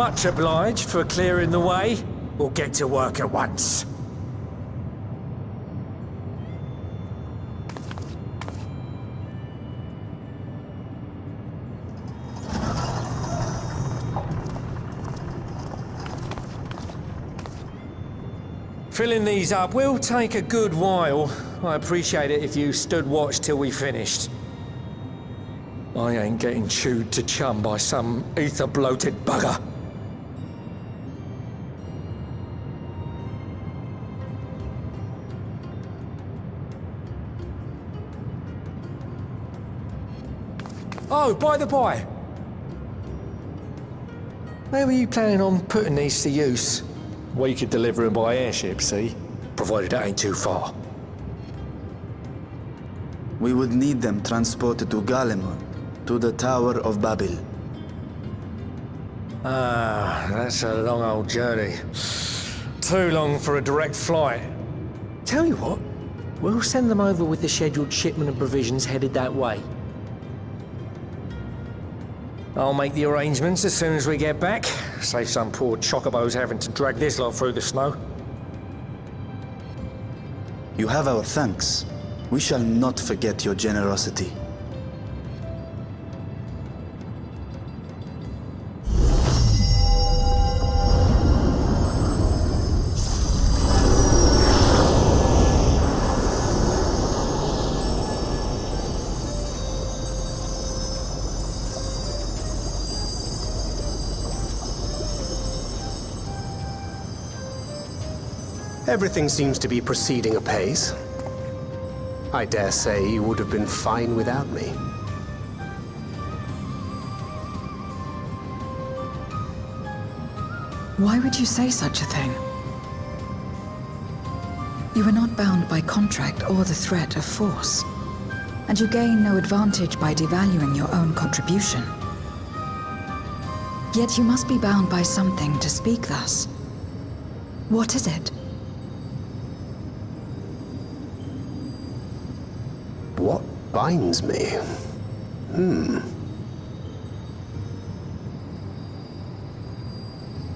Much obliged for clearing the way. We'll get to work at once. Filling these up will take a good while. I appreciate it if you stood watch till we finished. I ain't getting chewed to chum by some ether-bloated bugger. Oh, by the by, where were you planning on putting these to use? We could deliver them by airship, see? Provided it ain't too far. We would need them transported to Galemon, to the Tower of Babel. Ah, that's a long old journey. Too long for a direct flight. Tell you what, we'll send them over with the scheduled shipment of provisions headed that way. I'll make the arrangements as soon as we get back. Save some poor chocobos having to drag this lot through the snow. You have our thanks. We shall not forget your generosity. Everything seems to be proceeding apace. I dare say you would have been fine without me. Why would you say such a thing? You are not bound by contract or the threat of force, and you gain no advantage by devaluing your own contribution. Yet you must be bound by something to speak thus. What is it? What binds me?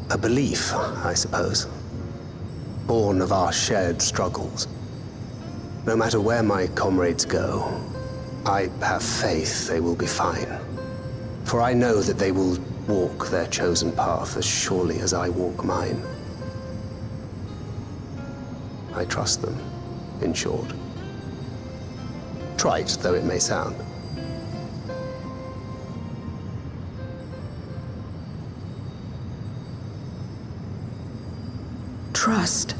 A belief, I suppose. Born of our shared struggles. No matter where my comrades go, I have faith they will be fine. For I know that they will walk their chosen path as surely as I walk mine. I trust them, in short. Trite though it may sound. Trust.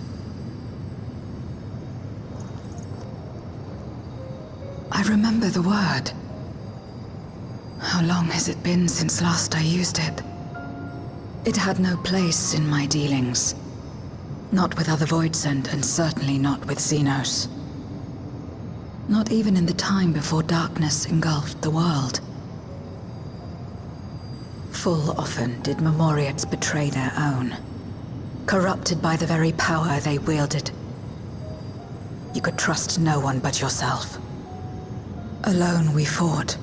I remember the word. How long has it been since last I used it? It had no place in my dealings. Not with other Voidsent, and certainly not with Xenos. Not even in the time before darkness engulfed the world. Full often did Memoriates betray their own, corrupted by the very power they wielded. You could trust no one but yourself. Alone we fought,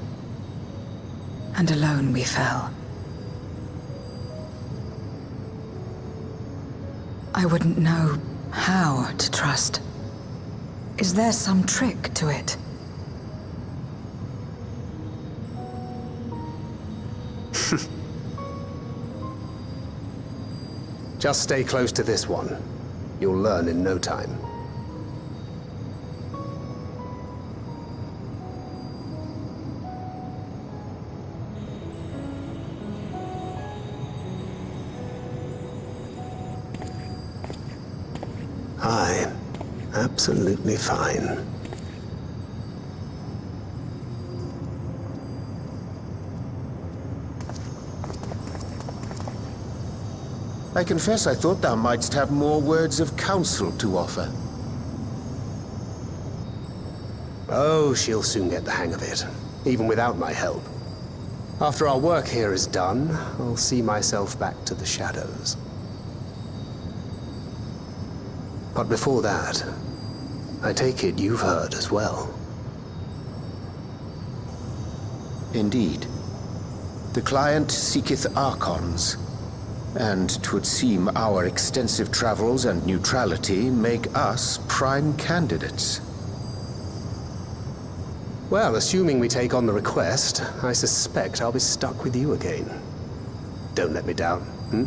and alone we fell. I wouldn't know how to trust. Is there some trick to it? Just stay close to this one. You'll learn in no time. Aye. Absolutely fine. I confess I thought thou mightst have more words of counsel to offer. Oh, she'll soon get the hang of it, even without my help. After our work here is done, I'll see myself back to the shadows. But before that, I take it you've heard as well. Indeed. The client seeketh Archons. And 'twould seem our extensive travels and neutrality make us prime candidates. Well, assuming we take on the request, I suspect I'll be stuck with you again. Don't let me down, hmm?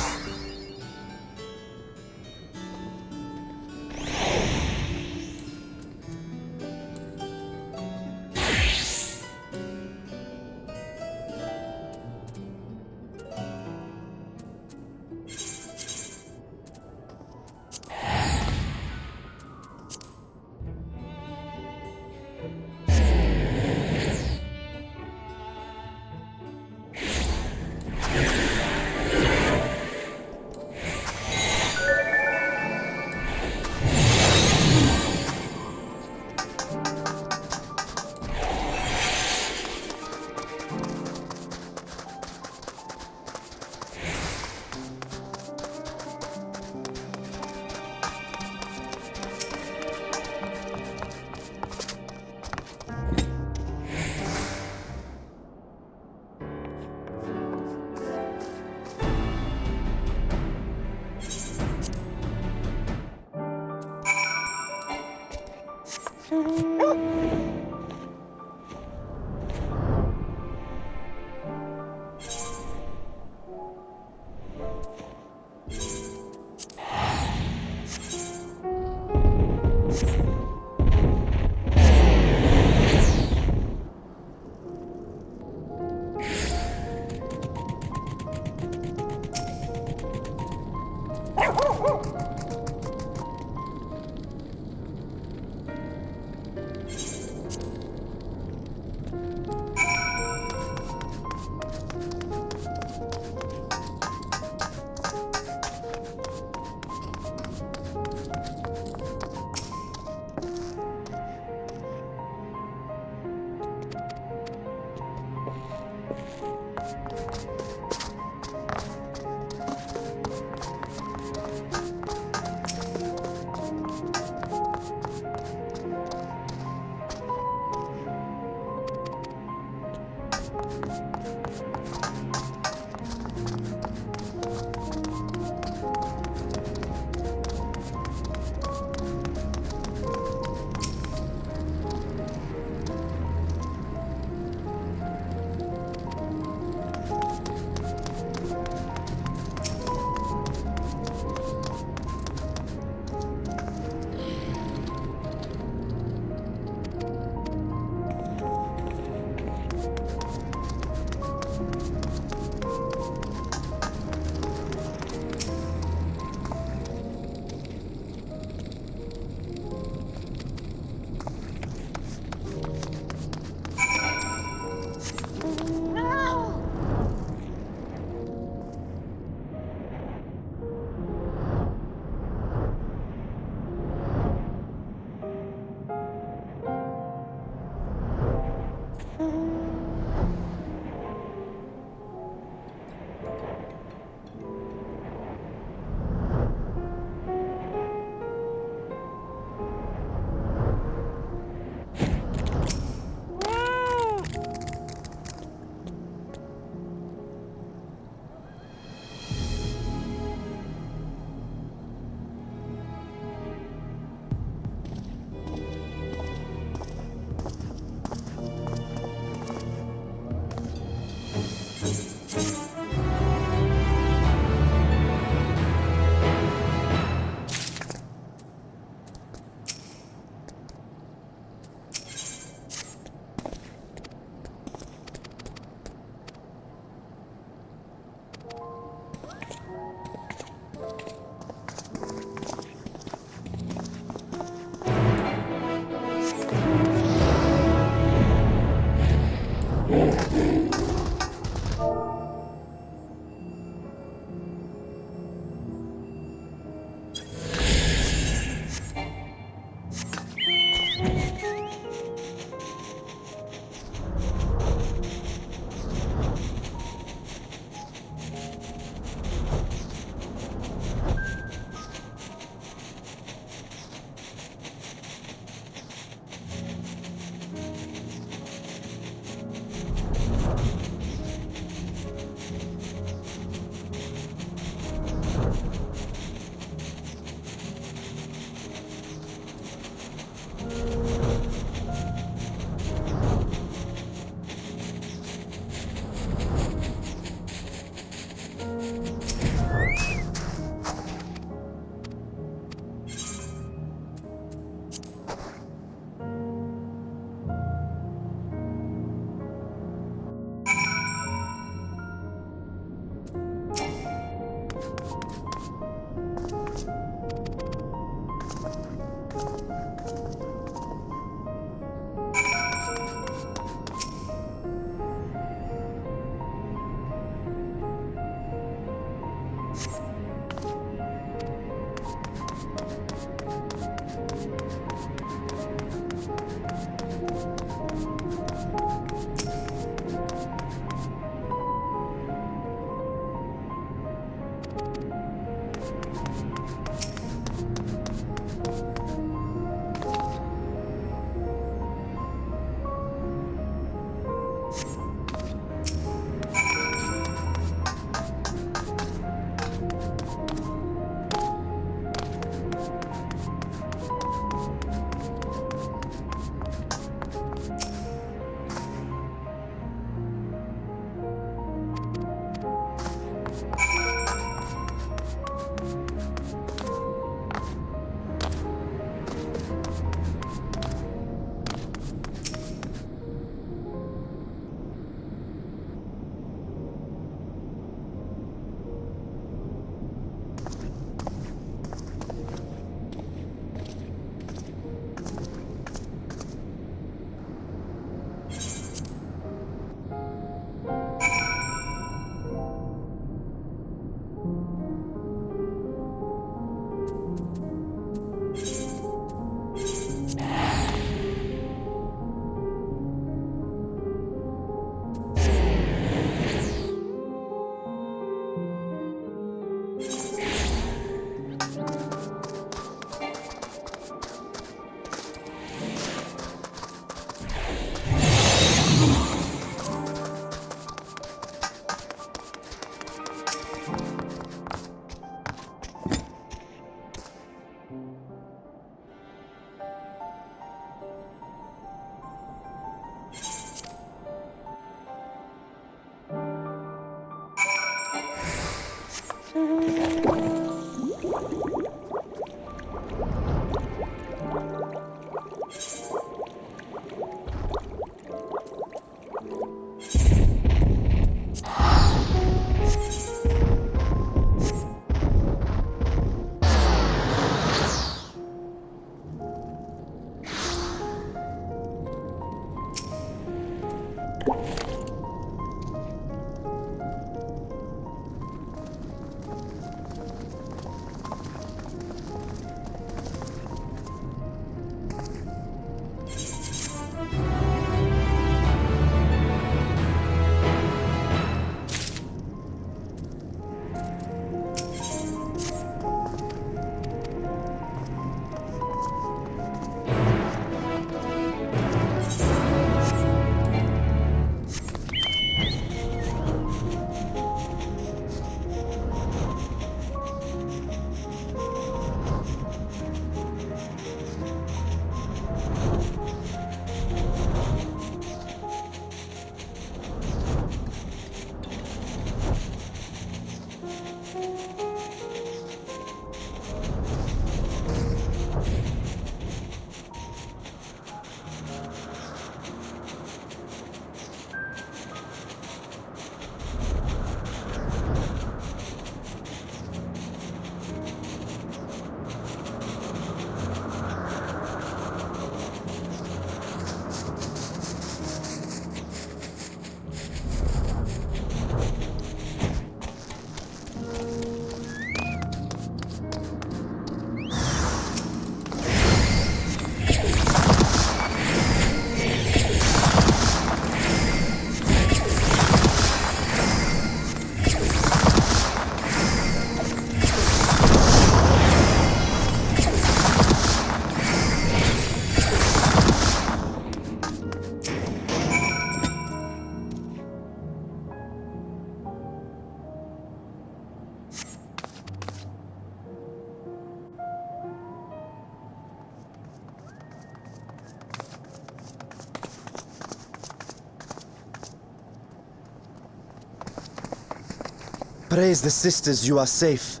Praise the sisters, you are safe.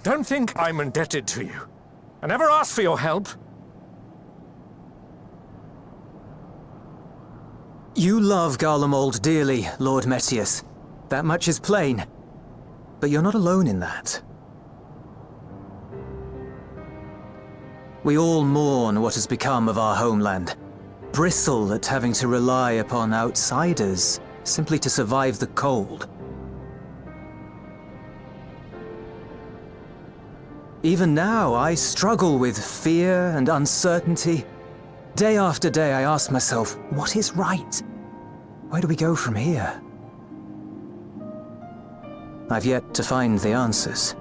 Don't think I'm indebted to you. I never asked for your help. You love Garlemald dearly, Lord Metius. That much is plain. But you're not alone in that. We all mourn what has become of our homeland. Bristle at having to rely upon outsiders simply to survive the cold. Even now, I struggle with fear and uncertainty. Day after day, I ask myself, what is right? Where do we go from here? I've yet to find the answers.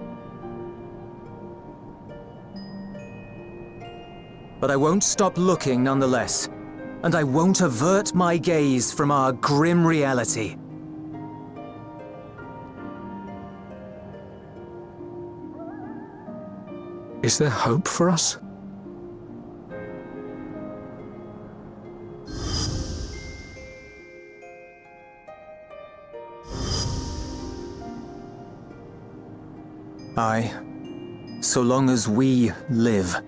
But I won't stop looking nonetheless, and I won't avert my gaze from our grim reality. Is there hope for us? Aye, so long as we live.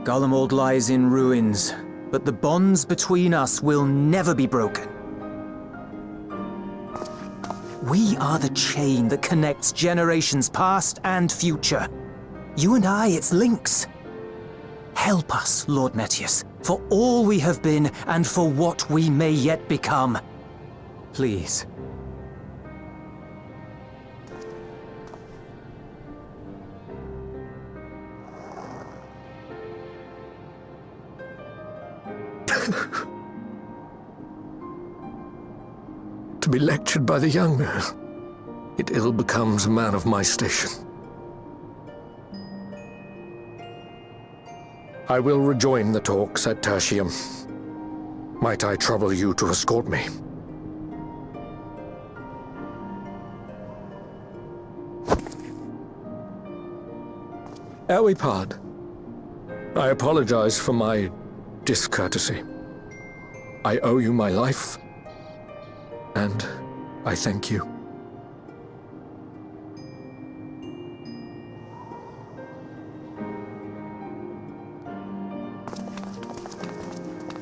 Garlemald lies in ruins, but the bonds between us will never be broken. We are the chain that connects generations past and future. You and I, it's links. Help us, Lord Metius, for all we have been and for what we may yet become. Please. To be lectured by the younger, it ill becomes a man of my station. I will rejoin the talks at Tertium. Might I trouble you to escort me? Ere we part, I apologize for my discourtesy. I owe you my life, and I thank you.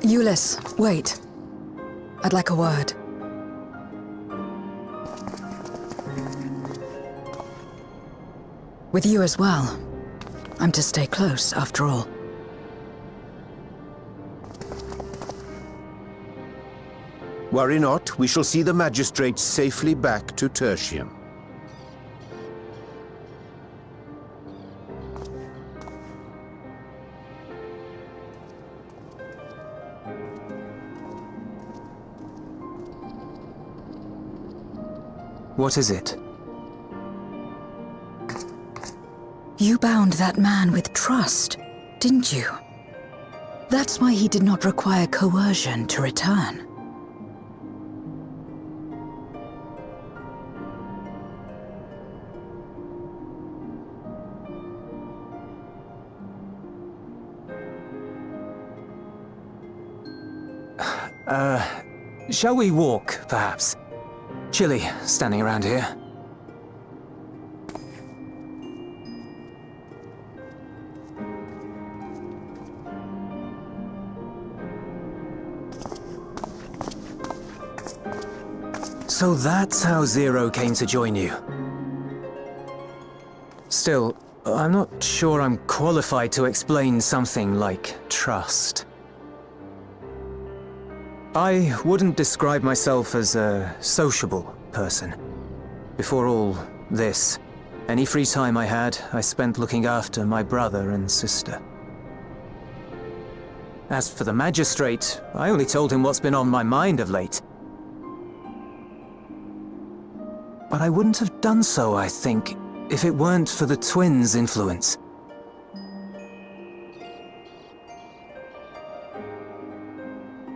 Euless, wait. I'd like a word. With you as well. I'm to stay close, after all. Worry not, we shall see the magistrate safely back to Tertium. What is it? You bound that man with trust, didn't you? That's why he did not require coercion to return. Shall we walk, perhaps? Chilly, standing around here. So that's how Zero came to join you. Still, I'm not sure I'm qualified to explain something like trust. I wouldn't describe myself as a sociable person. Before all this, any free time I had, I spent looking after my brother and sister. As for the magistrate, I only told him what's been on my mind of late. But I wouldn't have done so, I think, if it weren't for the twins' influence.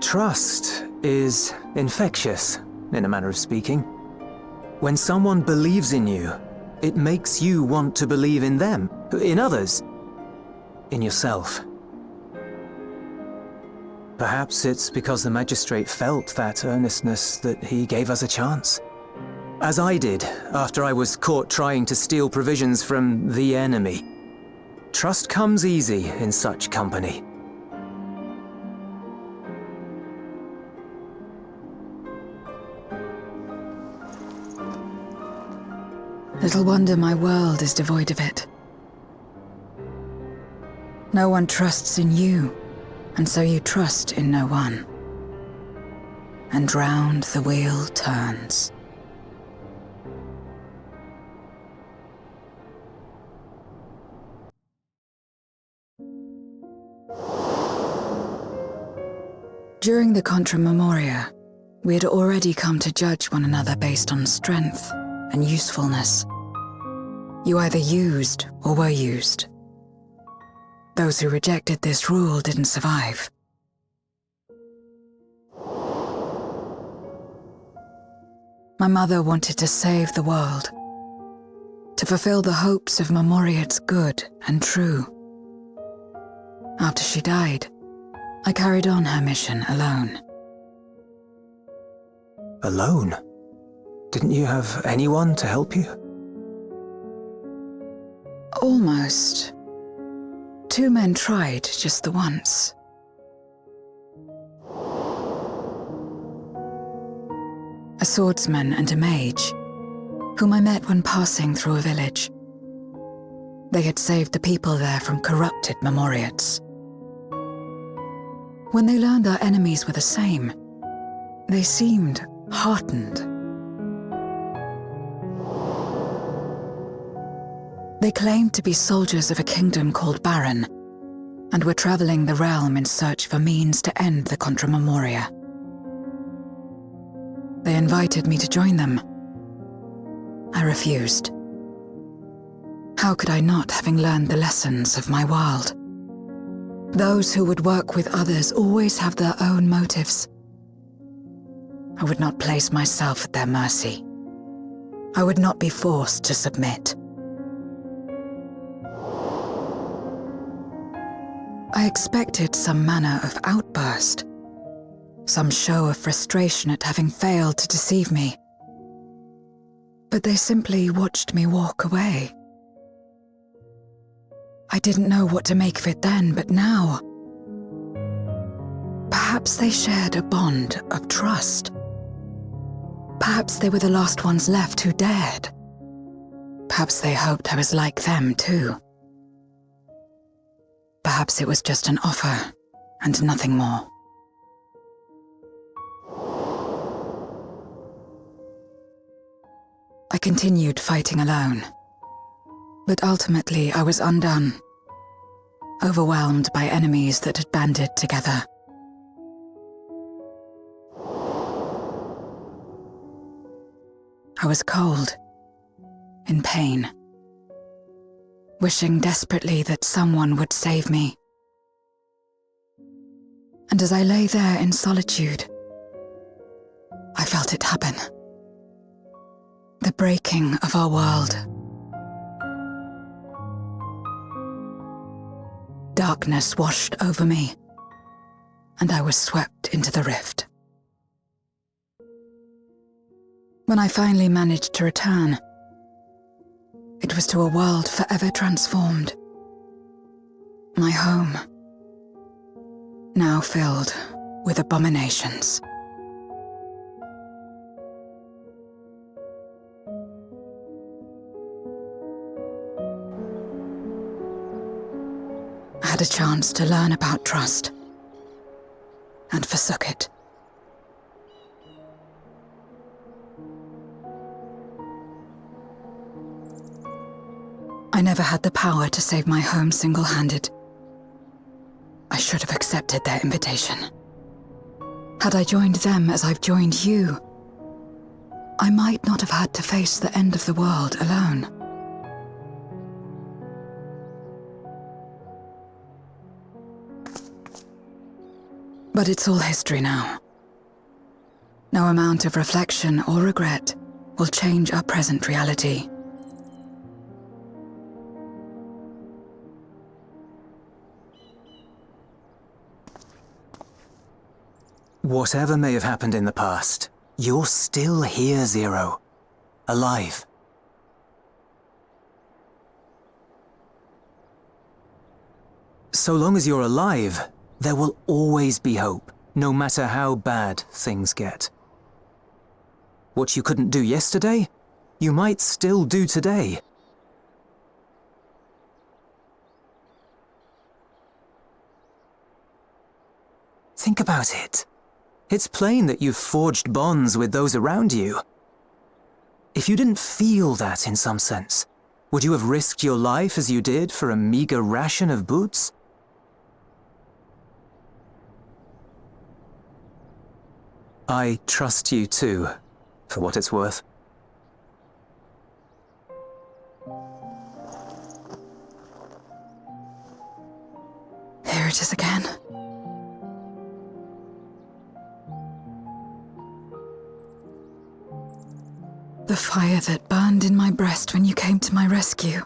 Trust is infectious, in a manner of speaking. When someone believes in you, it makes you want to believe in them, in others, in yourself. Perhaps it's because the Magistrate felt that earnestness that he gave us a chance. As I did, after I was caught trying to steal provisions from the enemy. Trust comes easy in such company. Little wonder my world is devoid of it. No one trusts in you, and so you trust in no one. And round the wheel turns. During the Contra Memoria, we had already come to judge one another based on strength and usefulness. You either used or were used. Those who rejected this rule didn't survive. My mother wanted to save the world, to fulfill the hopes of Memoria's good and true. After she died, I carried on her mission alone. Alone? Didn't you have anyone to help you? Almost. 2 men tried just the once. A swordsman and a mage, whom I met when passing through a village. They had saved the people there from corrupted Memoriates. When they learned our enemies were the same, they seemed heartened. They claimed to be soldiers of a kingdom called Baron, and were traveling the realm in search for means to end the Contra Memoria. They invited me to join them. I refused. How could I not, having learned the lessons of my world? Those who would work with others always have their own motives. I would not place myself at their mercy. I would not be forced to submit. I expected some manner of outburst, some show of frustration at having failed to deceive me. But they simply watched me walk away. I didn't know what to make of it then, but now, perhaps they shared a bond of trust. Perhaps they were the last ones left who dared. Perhaps they hoped I was like them too. Perhaps it was just an offer, and nothing more. I continued fighting alone, but ultimately I was undone, overwhelmed by enemies that had banded together. I was cold, in pain, wishing desperately that someone would save me. And as I lay there in solitude, I felt it happen. The breaking of our world. Darkness washed over me, and I was swept into the rift. When I finally managed to return, it was to a world forever transformed. My home, now filled with abominations. I had a chance to learn about trust, and forsook it. I never had the power to save my home single-handed. I should have accepted their invitation. Had I joined them as I've joined you, I might not have had to face the end of the world alone. But it's all history now. No amount of reflection or regret will change our present reality. Whatever may have happened in the past, you're still here, Zero. Alive. So long as you're alive, there will always be hope, no matter how bad things get. What you couldn't do yesterday, you might still do today. Think about it. It's plain that you've forged bonds with those around you. If you didn't feel that in some sense, would you have risked your life as you did for a meager ration of boots? I trust you too, for what it's worth. Here it is again. The fire that burned in my breast when you came to my rescue.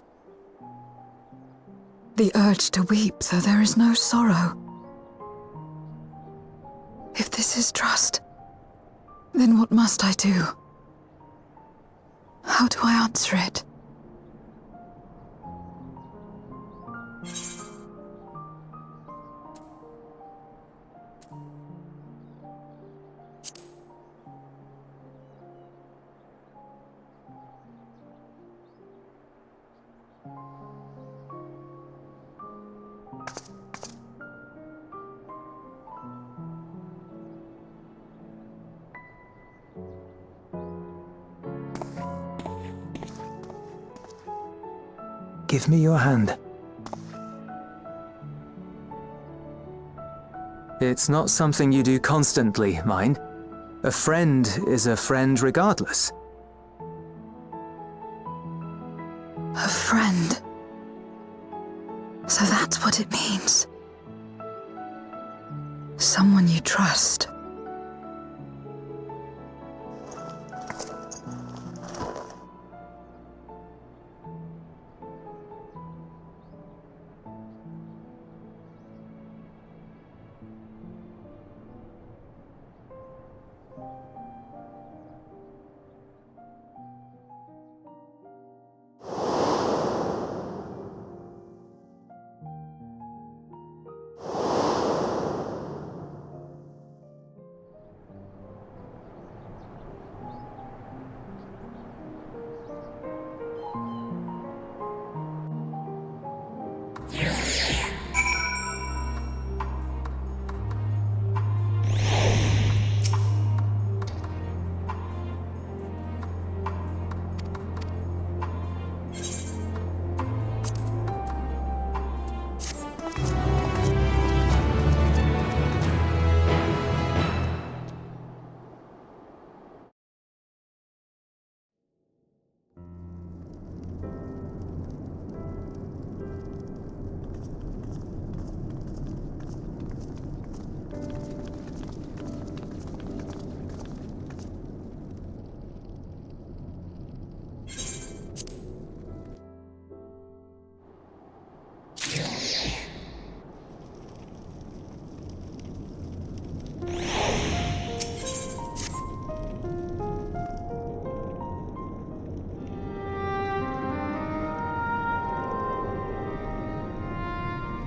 The urge to weep, though there is no sorrow. If this is trust, then what must I do? How do I answer it? Give me your hand. It's not something you do constantly, mind. A friend is a friend regardless. A friend. So that's what it means. Someone you trust.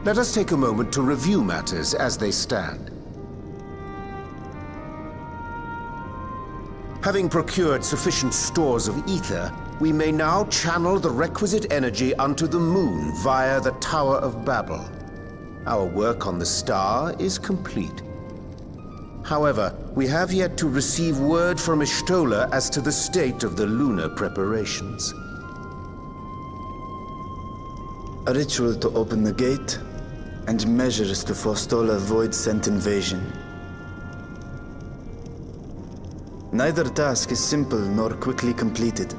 Let us take a moment to review matters as they stand. Having procured sufficient stores of ether, we may now channel the requisite energy unto the moon via the Tower of Babel. Our work on the star is complete. However, we have yet to receive word from Ishtola as to the state of the lunar preparations. A ritual to open the gate, and measures to forestall a void-sent invasion. Neither task is simple nor quickly completed.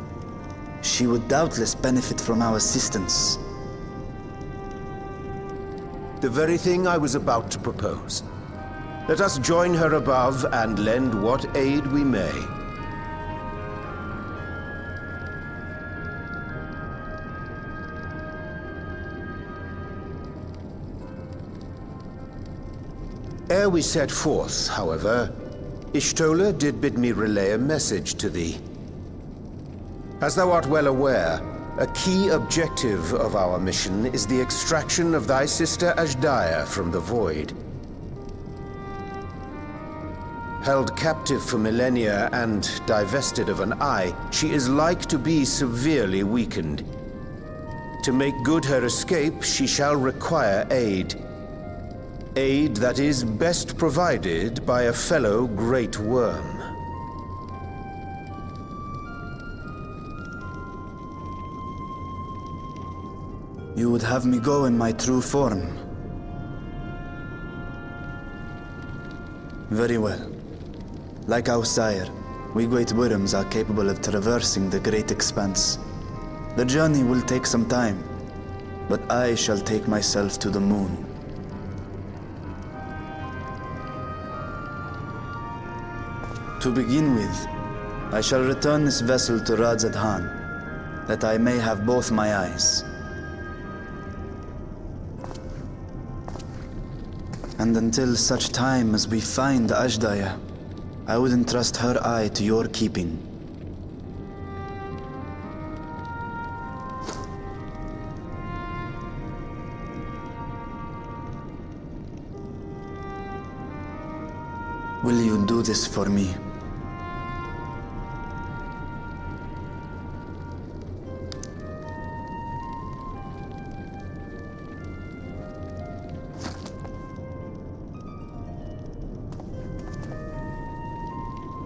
She would doubtless benefit from our assistance. The very thing I was about to propose. Let us join her above and lend what aid we may. Ere we set forth, however, Y'shtola did bid me relay a message to thee. As thou art well aware, a key objective of our mission is the extraction of thy sister Azhdaya from the Void. Held captive for millennia and divested of an eye, she is like to be severely weakened. To make good her escape, she shall require aid. Aid that is best provided by a fellow Great Worm. You would have me go in my true form. Very well. Like our sire, we Great Worms are capable of traversing the Great Expanse. The journey will take some time, but I shall take myself to the moon. To begin with, I shall return this vessel to Radzadhan, that I may have both my eyes. And until such time as we find Azhdaya, I would entrust her eye to your keeping. Will you do this for me?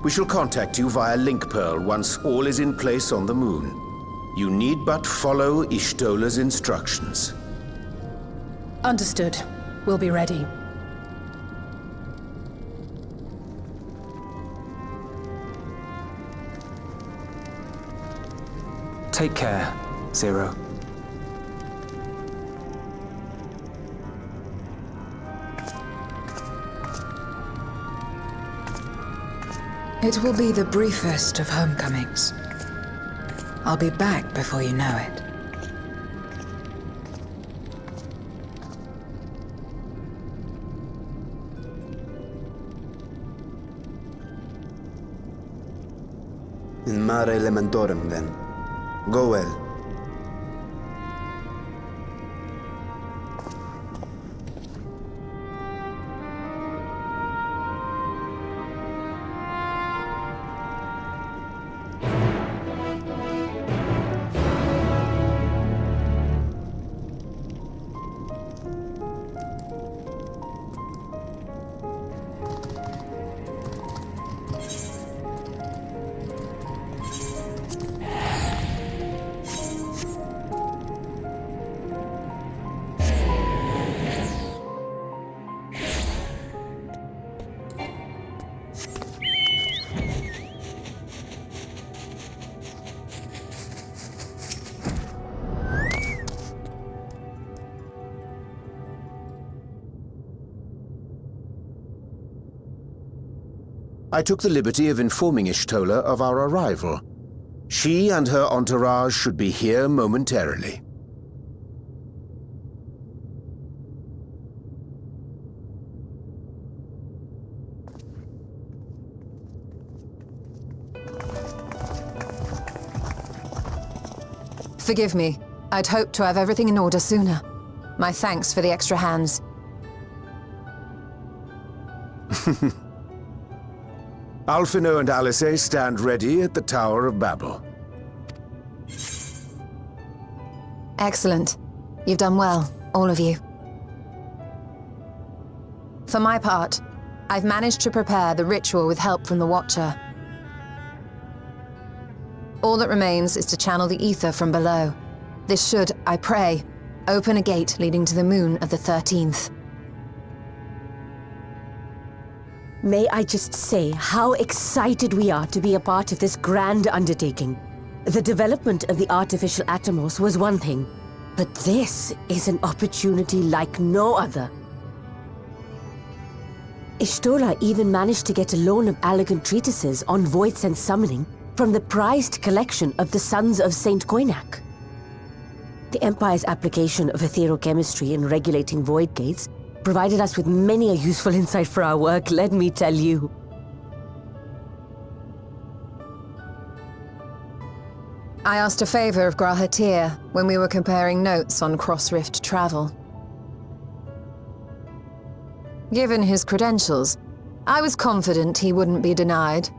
We shall contact you via Link Pearl once all is in place on the moon. You need but follow Y'shtola's instructions. Understood. We'll be ready. Take care, Zero. It will be the briefest of homecomings. I'll be back before you know it. In mare elementorum, then. Go well. I took the liberty of informing Y'shtola of our arrival. She and her entourage should be here momentarily. Forgive me. I'd hoped to have everything in order sooner. My thanks for the extra hands. Alphino and Alice stand ready at the Tower of Babel. Excellent. You've done well, all of you. For my part, I've managed to prepare the ritual with help from the Watcher. All that remains is to channel the ether from below. This should, I pray, open a gate leading to the moon of the 13th. May I just say how excited we are to be a part of this grand undertaking. The development of the artificial Atomos was one thing, but this is an opportunity like no other. Y'shtola even managed to get a loan of elegant treatises on void sense summoning from the prized collection of the Sons of Saint Koinak. The Empire's application of etherochemistry in regulating void gates provided us with many a useful insight for our work, let me tell you. I asked a favor of Grahatir when we were comparing notes on cross-rift travel. Given his credentials, I was confident he wouldn't be denied.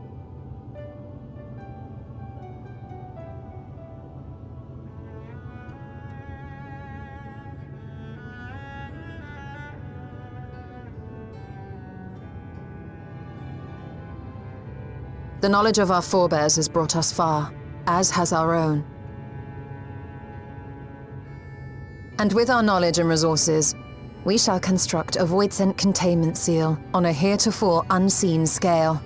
The knowledge of our forebears has brought us far, as has our own. And with our knowledge and resources, we shall construct a void-sent containment seal on a heretofore unseen scale.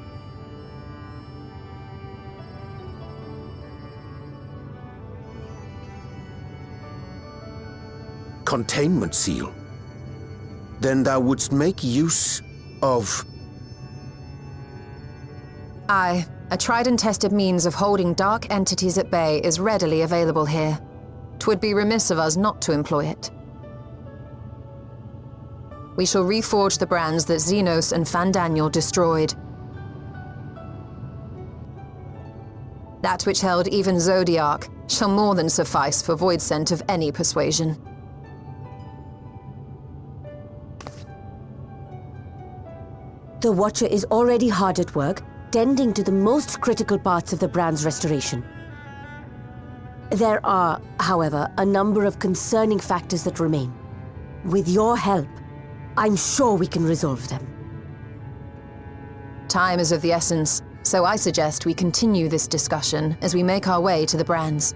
Containment seal? Then thou wouldst make use of... Aye, a tried and tested means of holding dark entities at bay is readily available here. 'Twould be remiss of us not to employ it. We shall reforge the brands that Xenos and Fandaniel destroyed. That which held even Zodiac shall more than suffice for void scent of any persuasion. The Watcher is already hard at work, tending to the most critical parts of the brand's restoration. There are, however, a number of concerning factors that remain. With your help, I'm sure we can resolve them. Time is of the essence, so I suggest we continue this discussion as we make our way to the brands.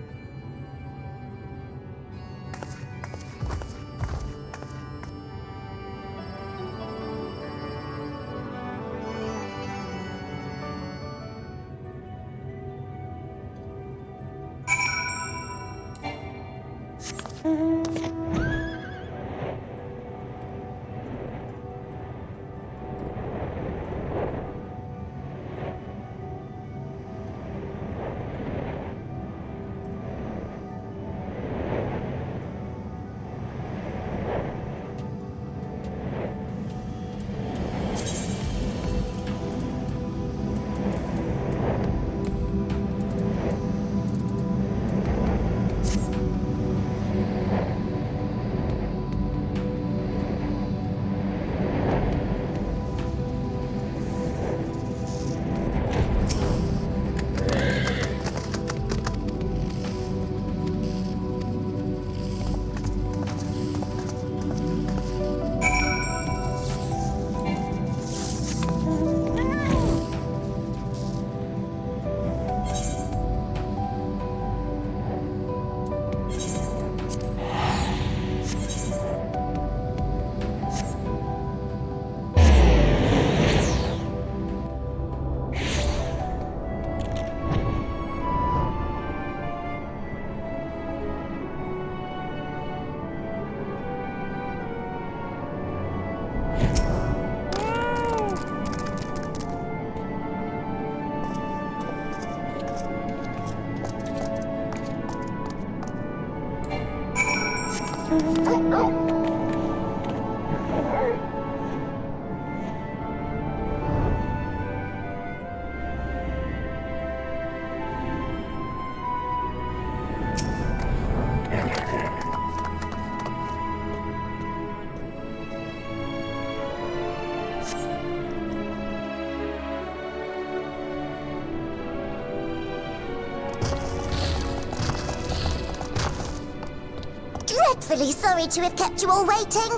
Dreadfully sorry to have kept you all waiting.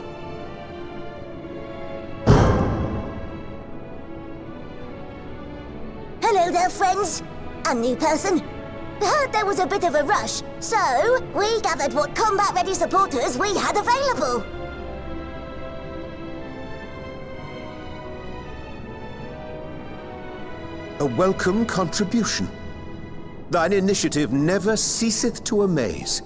Hello there, friends. A new person. Heard there was a bit of a rush, so we gathered what combat-ready supporters we had available. A welcome contribution. Thine initiative never ceaseth to amaze.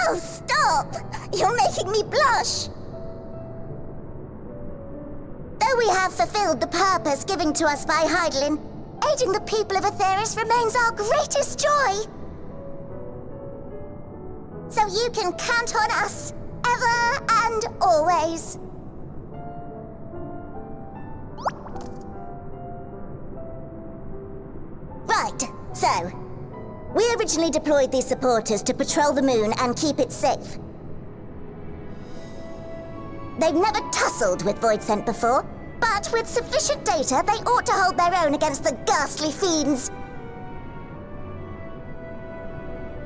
Oh, stop! You're making me blush! Though we have fulfilled the purpose given to us by Heidelin, aiding the people of Aetheris remains our greatest joy. So you can count on us, ever and always. So, we originally deployed these supporters to patrol the moon and keep it safe. They've never tussled with Voidsent before, but with sufficient data, they ought to hold their own against the ghastly fiends.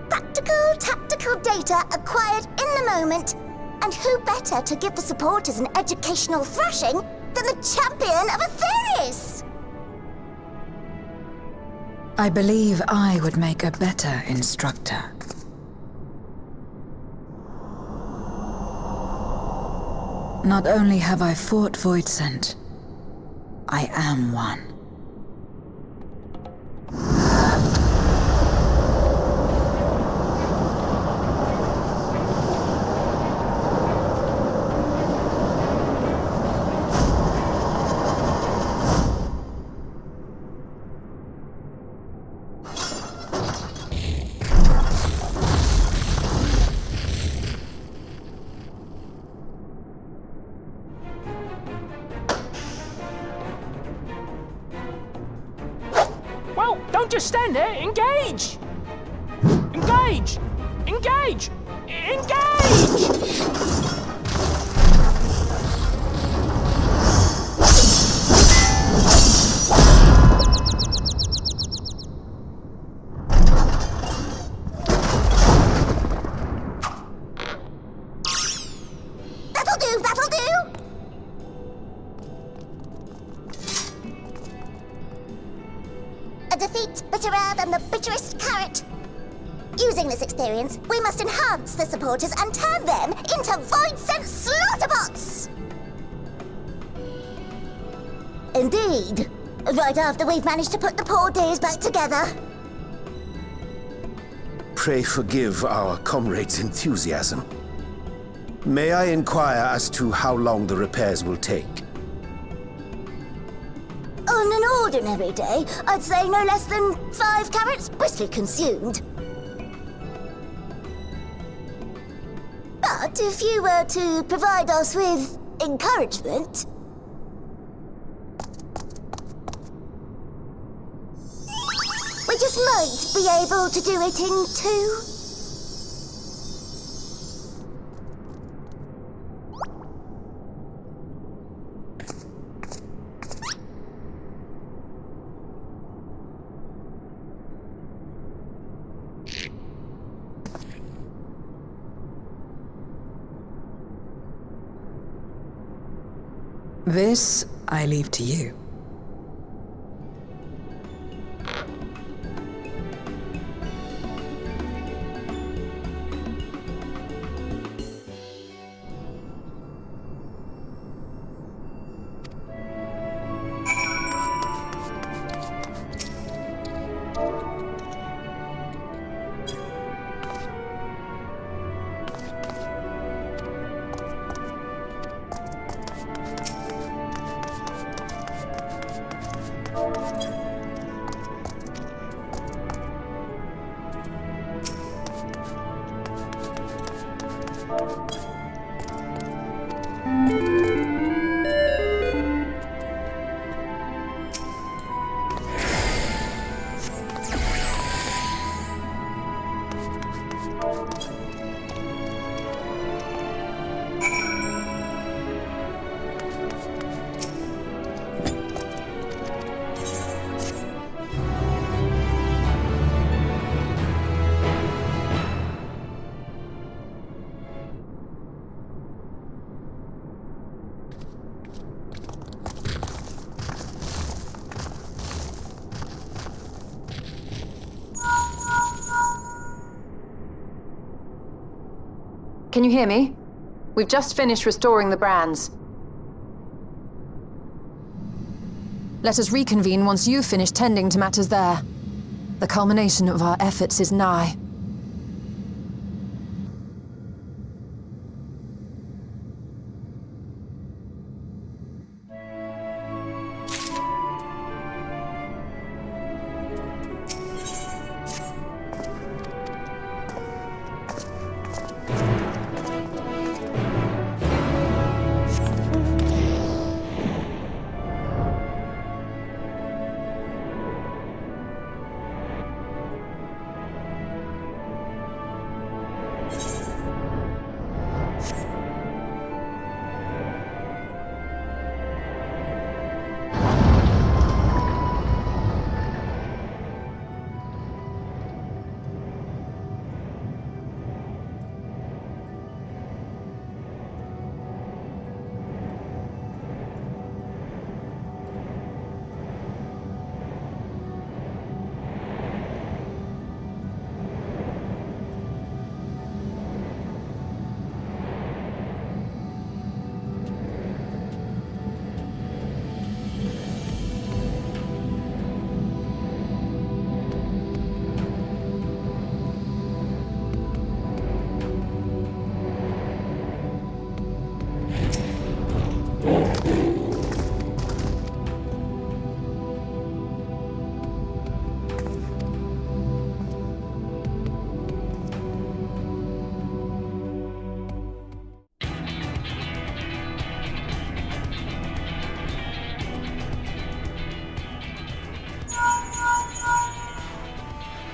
Practical, tactical data acquired in the moment, and who better to give the supporters an educational thrashing than the champion of Aetherius? I believe I would make a better instructor. Not only have I fought Voidsent, I am one. Well, don't just stand there. Engage! Engage! Engage! Engage! That'll do, that'll do! A defeat bitterer than the bitterest carrot. Using this experience, we must enhance the supporters and turn them into Voidsent slaughterbots! Indeed. Right after we've managed to put the poor dears back together. Pray forgive our comrade's enthusiasm. May I inquire as to how long the repairs will take? On an ordinary day, I'd say no less than 5 carrots briskly consumed. But if you were to provide us with encouragement... we just might be able to do it in 2. This I leave to you. Can you hear me? We've just finished restoring the brands. Let us reconvene once you've finished tending to matters there. The culmination of our efforts is nigh.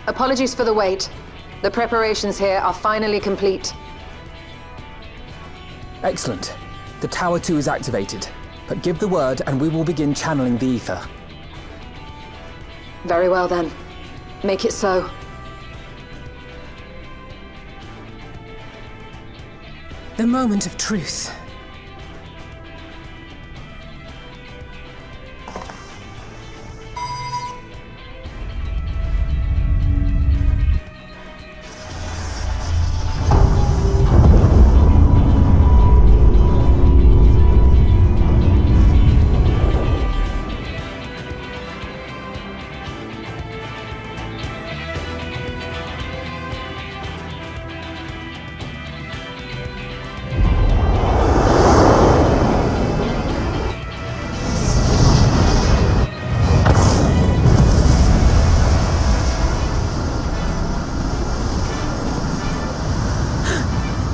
Apologies for the wait. The preparations here are finally complete. Excellent. The Tower 2 is activated. But give the word and we will begin channeling the ether. Very well then. Make it so. The moment of truth.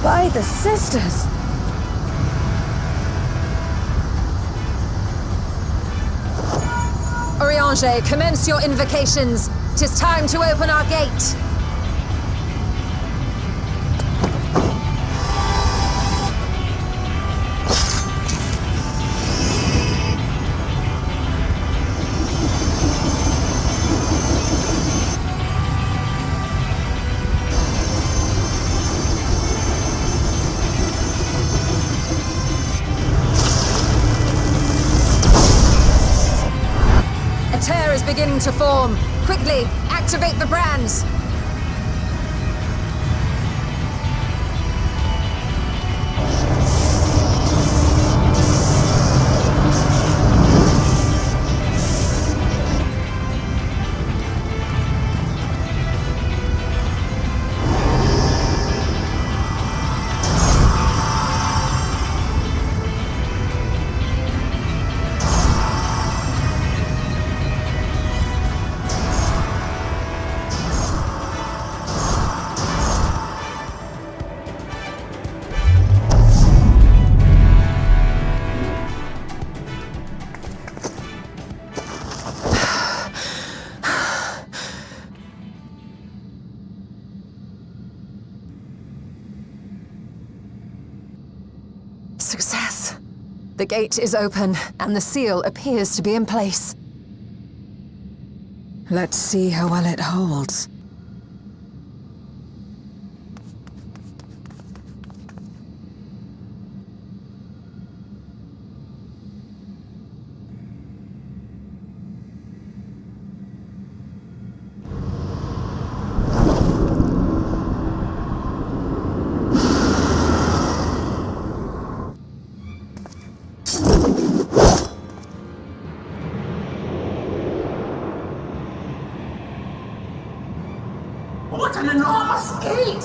By the sisters! Oriange, commence your invocations. 'Tis time to open our gate. Beginning to form. Quickly, activate the brands. Success. The gate is open, and the seal appears to be in place. Let's see how well it holds. What an enormous gate!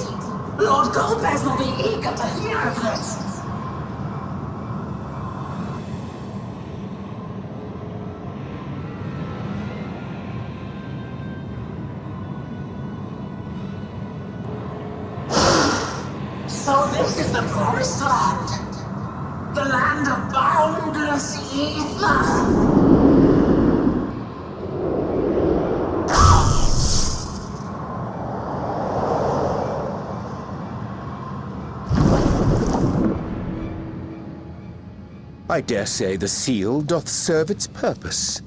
Lord Golbez will be eager to hear of this. So this is the Promised Land. The land of boundless ether. I dare say the seal doth serve its purpose.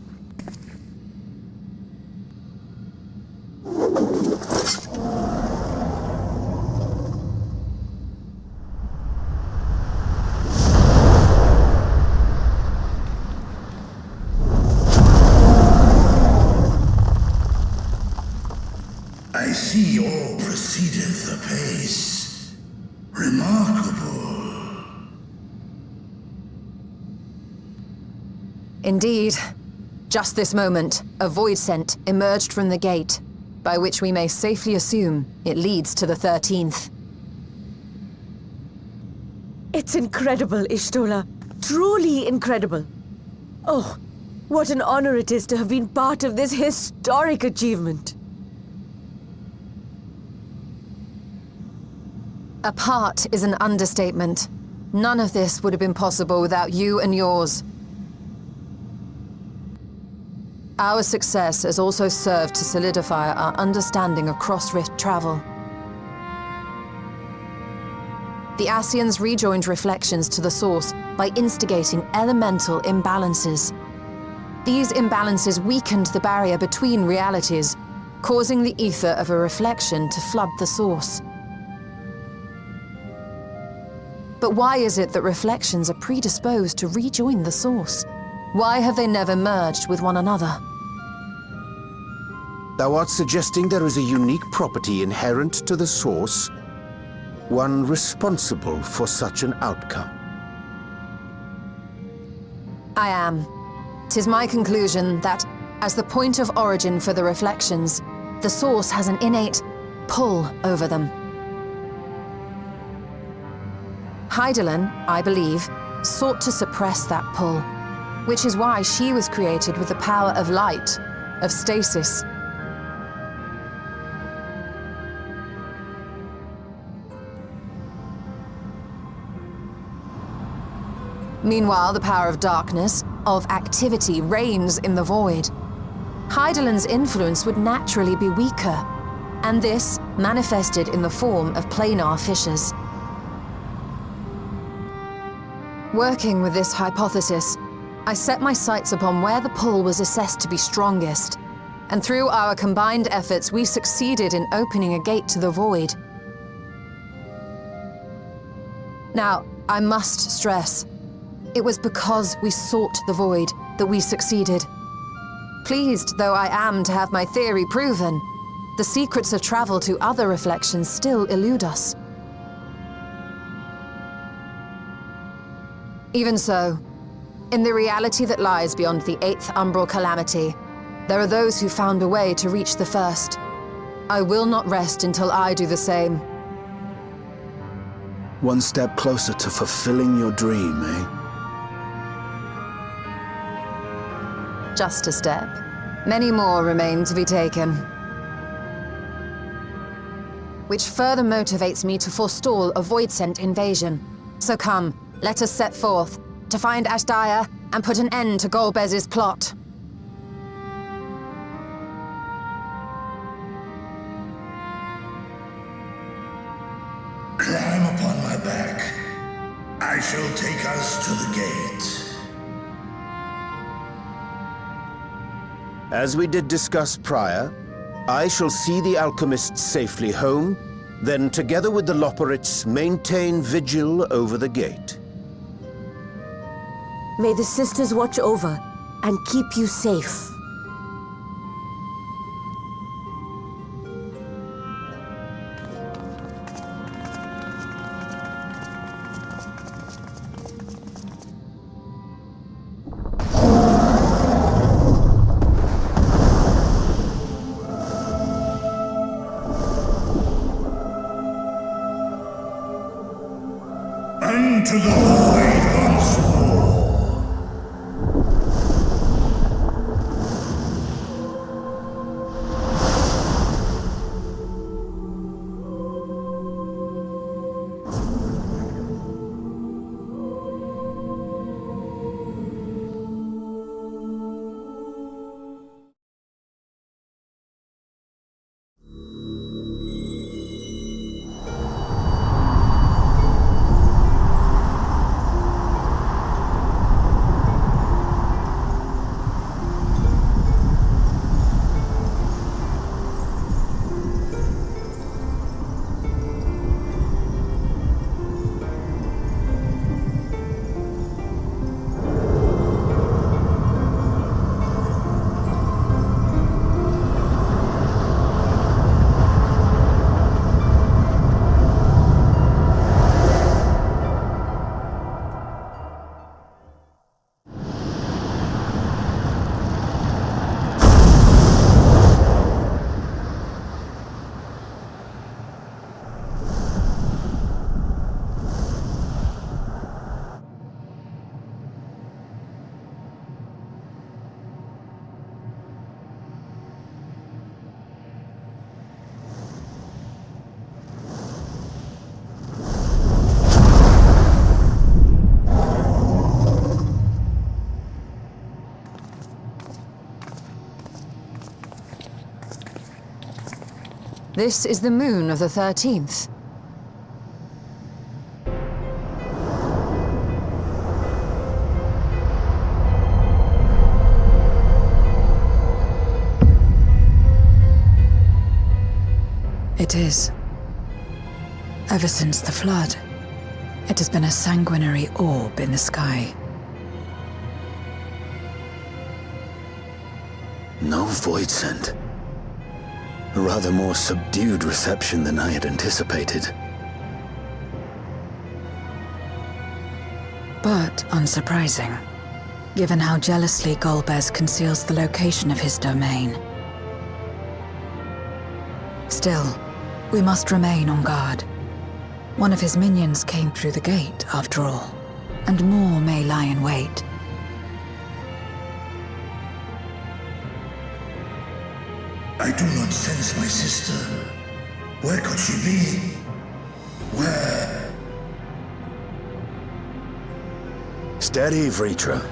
I see all proceedeth apace. Remarkable. Indeed. Just this moment, a void scent emerged from the gate, by which we may safely assume it leads to the 13th. It's incredible, Ishtola. Truly incredible. Oh, what an honor it is to have been part of this historic achievement. A part is an understatement. None of this would have been possible without you and yours. Our success has also served to solidify our understanding of cross-rift travel. The Ascians rejoined reflections to the source by instigating elemental imbalances. These imbalances weakened the barrier between realities, causing the ether of a reflection to flood the source. But why is it that reflections are predisposed to rejoin the source? Why have they never merged with one another? Thou art suggesting there is a unique property inherent to the source, one responsible for such an outcome. I am. 'Tis my conclusion that, as the point of origin for the reflections, the source has an innate pull over them. Hydaelyn, I believe, sought to suppress that pull, which is why she was created with the power of light, of stasis. Meanwhile, the power of darkness, of activity, reigns in the void. Hydaelyn's influence would naturally be weaker, and this manifested in the form of planar fissures. Working with this hypothesis, I set my sights upon where the pull was assessed to be strongest, and through our combined efforts, we succeeded in opening a gate to the void. Now, I must stress, it was because we sought the void that we succeeded. Pleased though I am to have my theory proven, the secrets of travel to other reflections still elude us. Even so, in the reality that lies beyond the 8th umbral calamity, there are those who found a way to reach the first. I will not rest until I do the same. One step closer to fulfilling your dream, eh? Just a step. Many more remain to be taken. Which further motivates me to forestall a void-sent invasion. So come, let us set forth, to find Ashdaya and put an end to Golbez's plot. Climb upon my back. I shall take us to the gate. As we did discuss prior, I shall see the alchemists safely home, then together with the Loporrits maintain vigil over the gate. May the sisters watch over and keep you safe. Into the void once more. This is the moon of the 13th. It is. Ever since the flood, it has been a sanguinary orb in the sky. No void scent. A rather more subdued reception than I had anticipated. But unsurprising, given how jealously Golbez conceals the location of his domain. Still, we must remain on guard. One of his minions came through the gate, after all, and more may lie in wait. I do not sense my sister. Where could she be? Where? Steady, Vritra.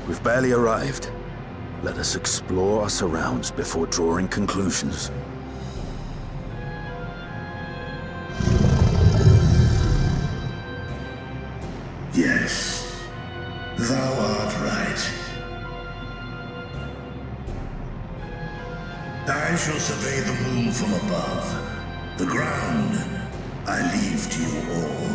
We've barely arrived. Let us explore our surrounds before drawing conclusions. Yes, thou art right. I shall survey the moon from above. The ground I leave to you all.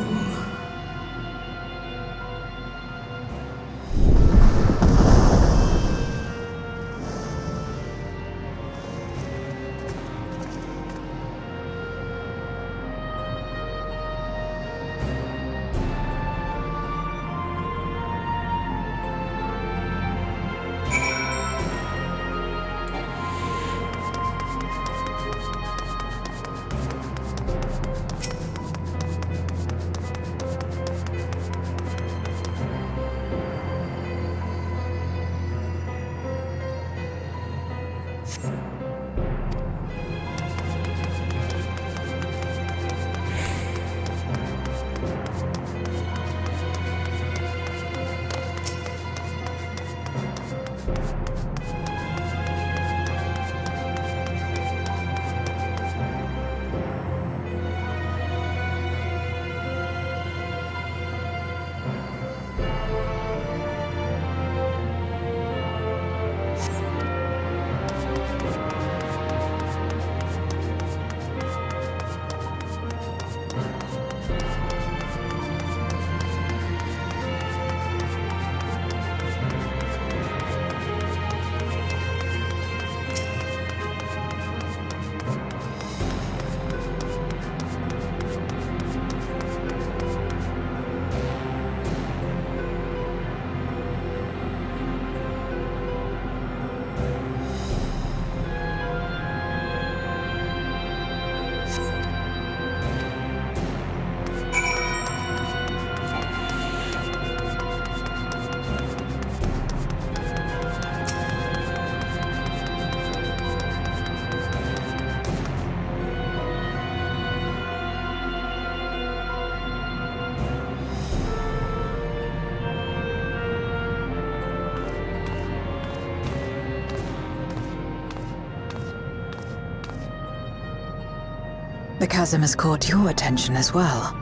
The chasm has caught your attention as well.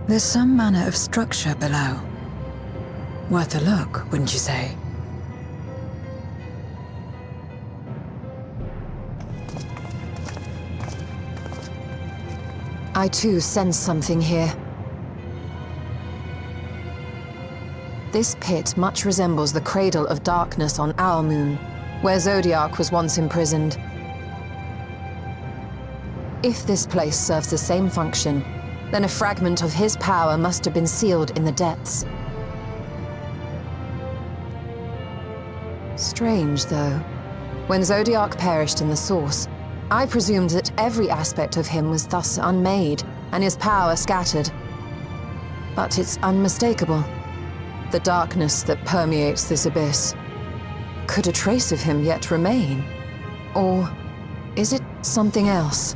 There's some manner of structure below. Worth a look, wouldn't you say? I too sense something here. This pit much resembles the Cradle of Darkness on our moon, where Zodiac was once imprisoned. If this place serves the same function, then a fragment of his power must have been sealed in the depths. Strange, though. When Zodiac perished in the Source, I presumed that every aspect of him was thus unmade, and his power scattered. But it's unmistakable. The darkness that permeates this abyss. Could a trace of him yet remain? Or is it something else?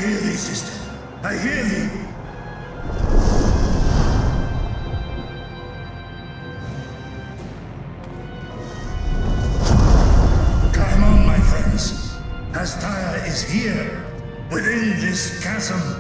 hear thee, sister. I hear thee. Come on, my friends. Astaya is here, within this chasm.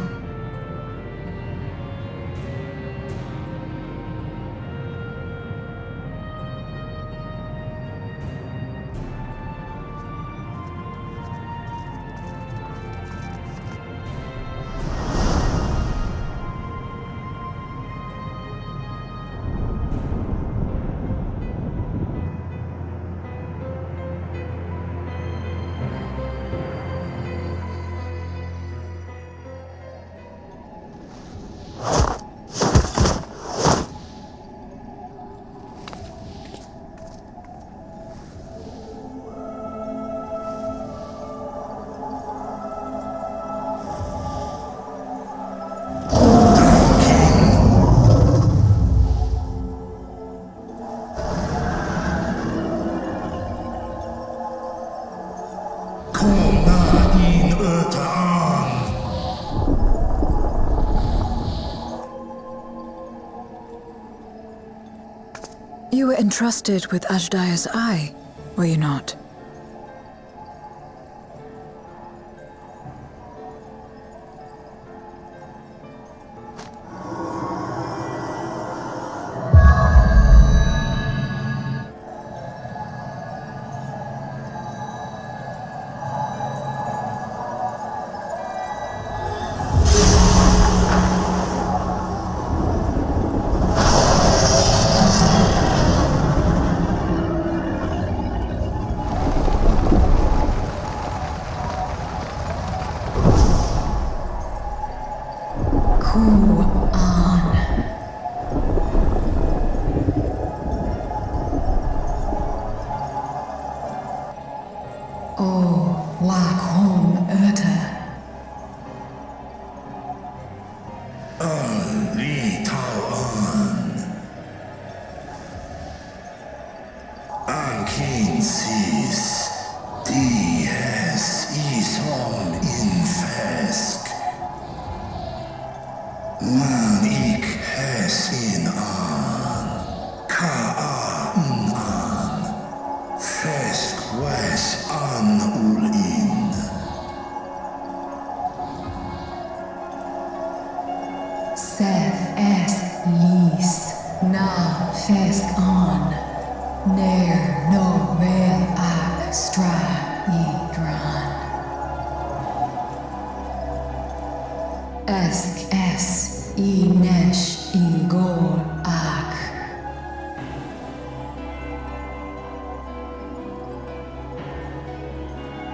You were entrusted with Ajdaya's eye, were you not?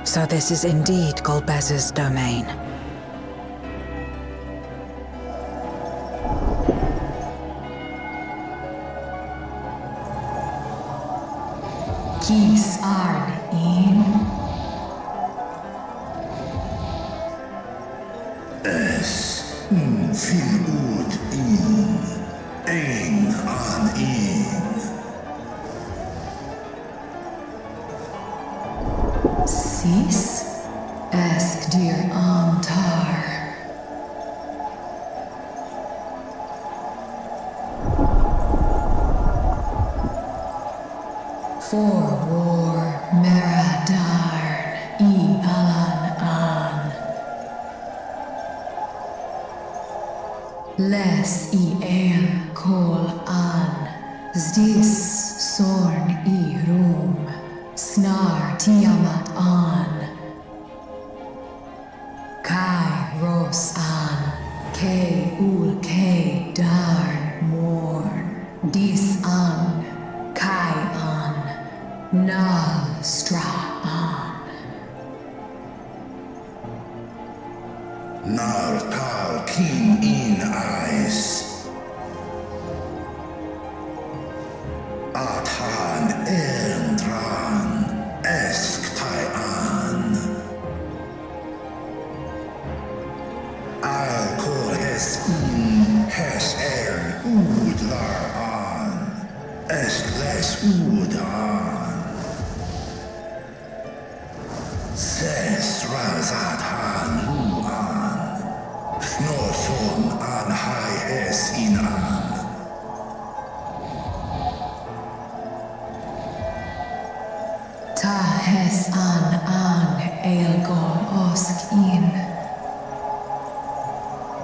So this is indeed Golbez's domain. Kies arn in. Es fil ut in. Ein an in. Sis? Ask dear Antar. For war Meradarn I Alan An. Les I El Kol An. Zdis Sorn I Rum. Snar Tiamat An. Kai Ros An. K Ul K Darn Morn. Dis An. Kai An. Nal Stra An. Nar Tal King in Eyes. Athan Endran. Esk Tai'an. Al Kor Hes in Hes Ud Lar An. Esk Les Ud An. Ses Razat Han Hu An. no son an high es in an. Ta hes an eilgor osk in.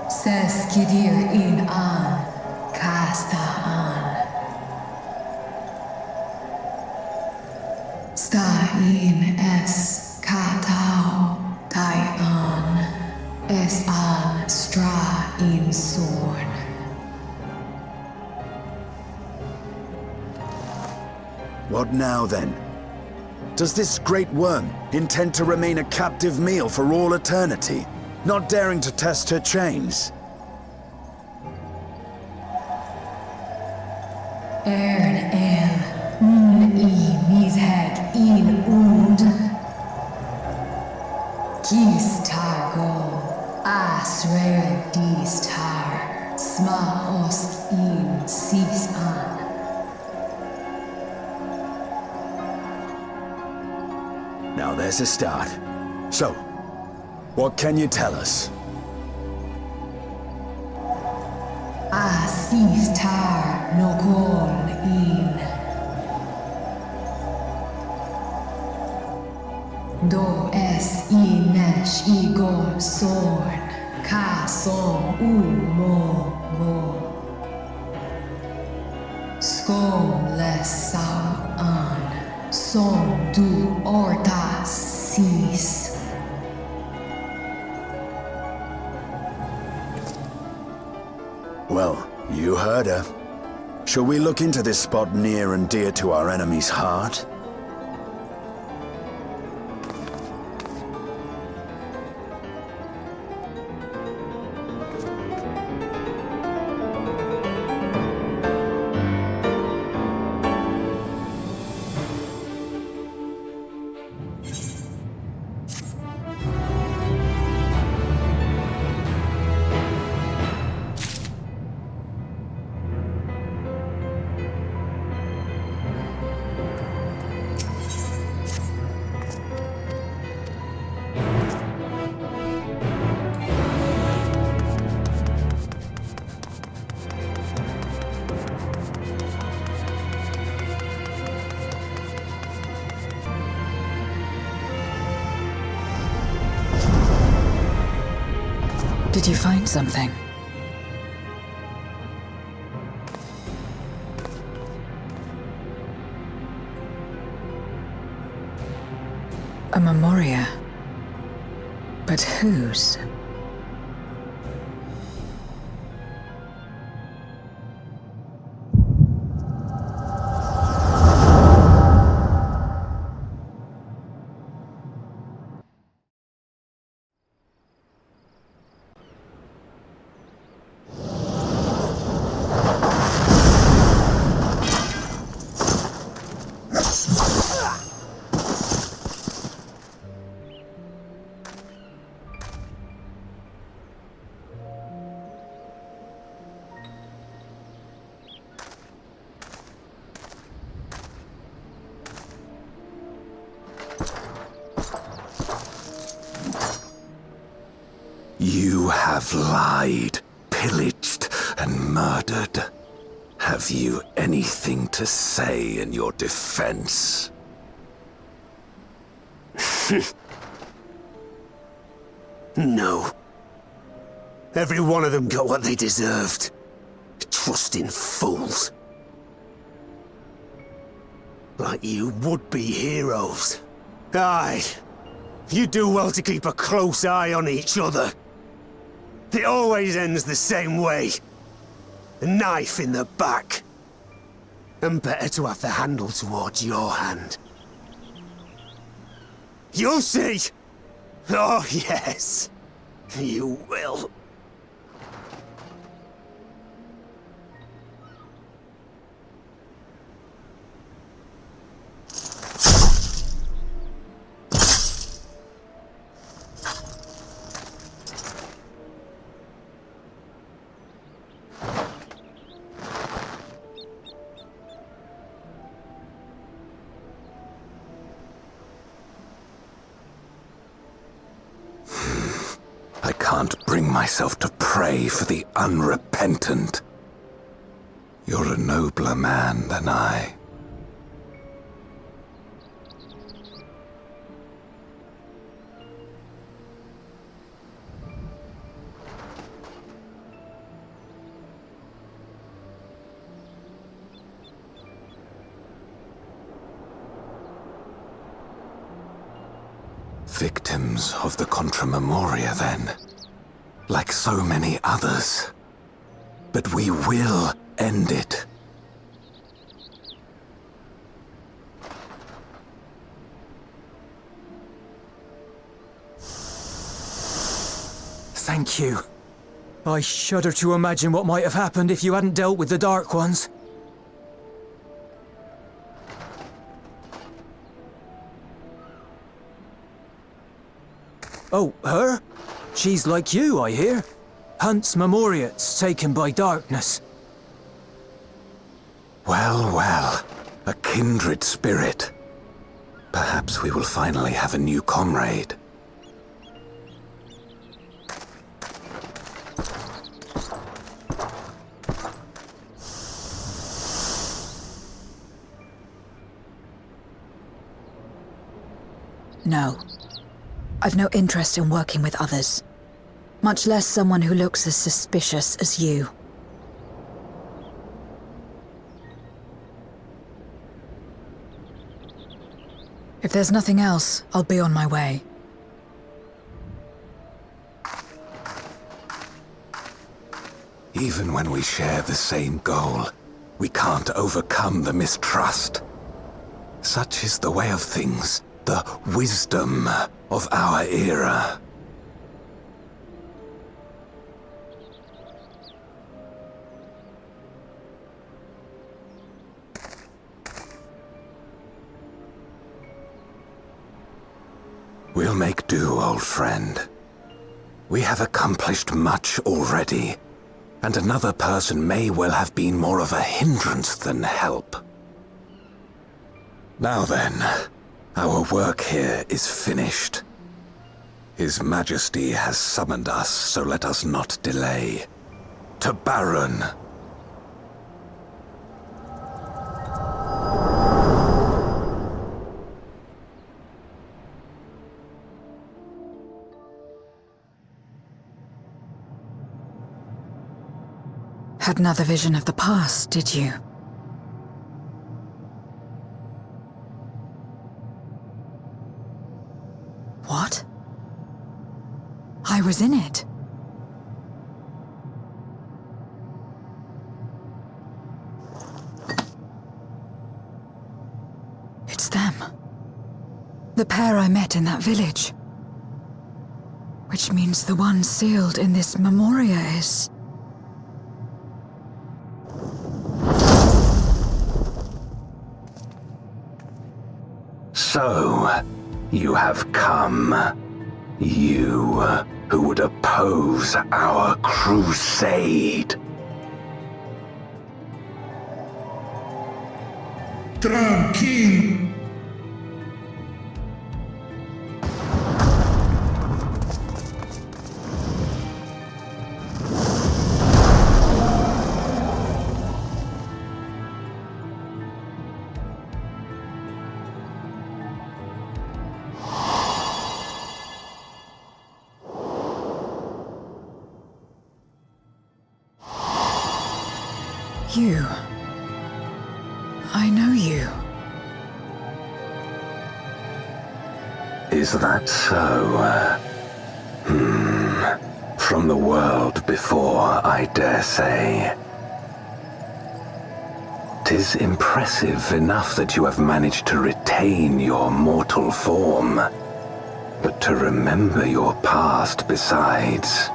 Ses kidir in an, kasta an. Sta in es katao, tai an. Es an stra in sorn. What now, then? Does this great worm intend to remain a captive meal for all eternity, not daring to test her chains? Ern mis head in ud. Kis targo, asrael dis tar, sma osk in sis an. Now there's a start. So, what can you tell us? Sis tar no gon in. Do es inesh igor sorn, ka som mo go. Skom les sau an, som du orta sis. Well, you heard her. Shall we look into this spot near and dear to our enemy's heart? Did you find something? A memoria. But whose? You have lied, pillaged, and murdered. Have you anything to say in your defense? No. Every one of them got what they deserved. Trusting fools. Like you would-be heroes. Aye. You do well to keep a close eye on each other. It always ends the same way. A knife in the back. And better to have the handle towards your hand. You'll see! Oh, yes. You will. I can't bring bring myself to pray for the unrepentant. You're a nobler man than I. Victims of the Contra Memoria, then. Like so many others. But we will end it. Thank you. I shudder to imagine what might have happened if you hadn't dealt with the Dark Ones. Oh, her? She's like you, I hear. Hunts Memoriats taken by darkness. Well, well. A kindred spirit. Perhaps we will finally have a new comrade. No. I've no interest in working with others. Much less someone who looks as suspicious as you. If there's nothing else, I'll be on my way. Even when we share the same goal, we can't overcome the mistrust. Such is the way of things, the wisdom of our era. We'll make do, old friend. We have accomplished much already, and another person may well have been more of a hindrance than help. Now then, our work here is finished. His Majesty has summoned us, so let us not delay. To Baron! Had another vision of the past, did you? What? I was in it. It's them. The pair I met in that village. Which means the one sealed in this Memoria is... So, you have come. You, who would oppose our crusade. Tranquilo. You. I know you. Is that so? From the world before, I dare say. 'Tis impressive enough that you have managed to retain your mortal form, but to remember your past besides.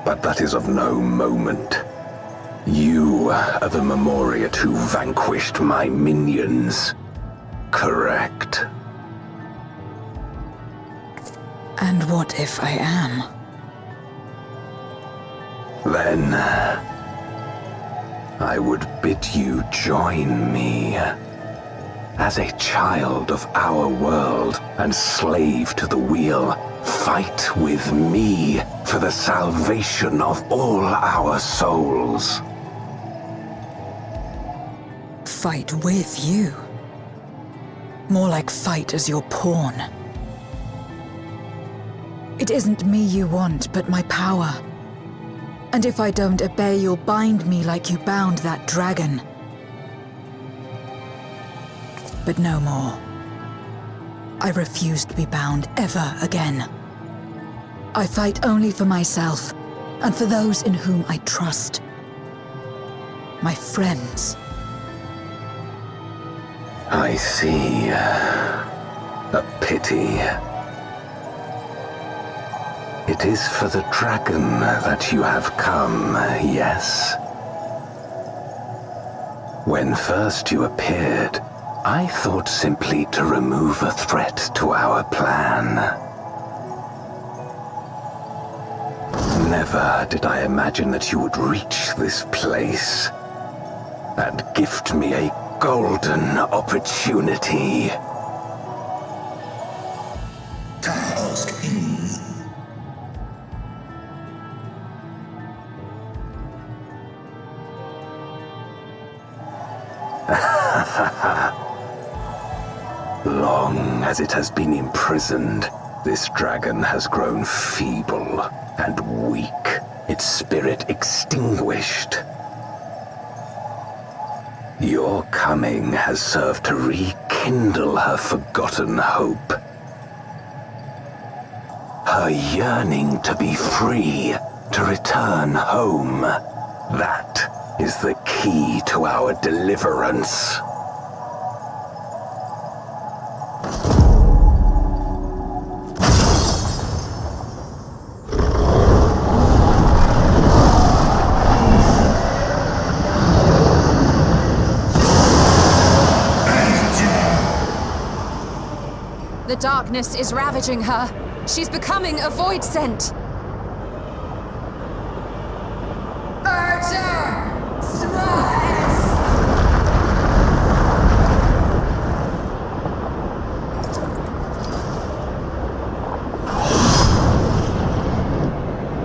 But that is of no moment. You are the Memoriat who vanquished my minions. Correct. And what if I am? Then I would bid you join me. as a child of our world and slave to the wheel, fight with me for the salvation of all our souls. Fight with you? More like fight as your pawn. It isn't me you want, but my power. And if I don't obey, you'll bind me like you bound that dragon. But no more. I refuse to be bound ever again. I fight only for myself, and for those in whom I trust. My friends. I see. A pity. It is for the dragon that you have come, yes? When first you appeared, I thought simply to remove a threat to our plan. Never did I imagine that you would reach this place and gift me a golden opportunity. Long as it has been imprisoned, this dragon has grown feeble and weak, its spirit extinguished. Your coming has served to rekindle her forgotten hope. Her yearning to be free, to return home. That is the key to our deliverance. The darkness is ravaging her. She's becoming a void scent.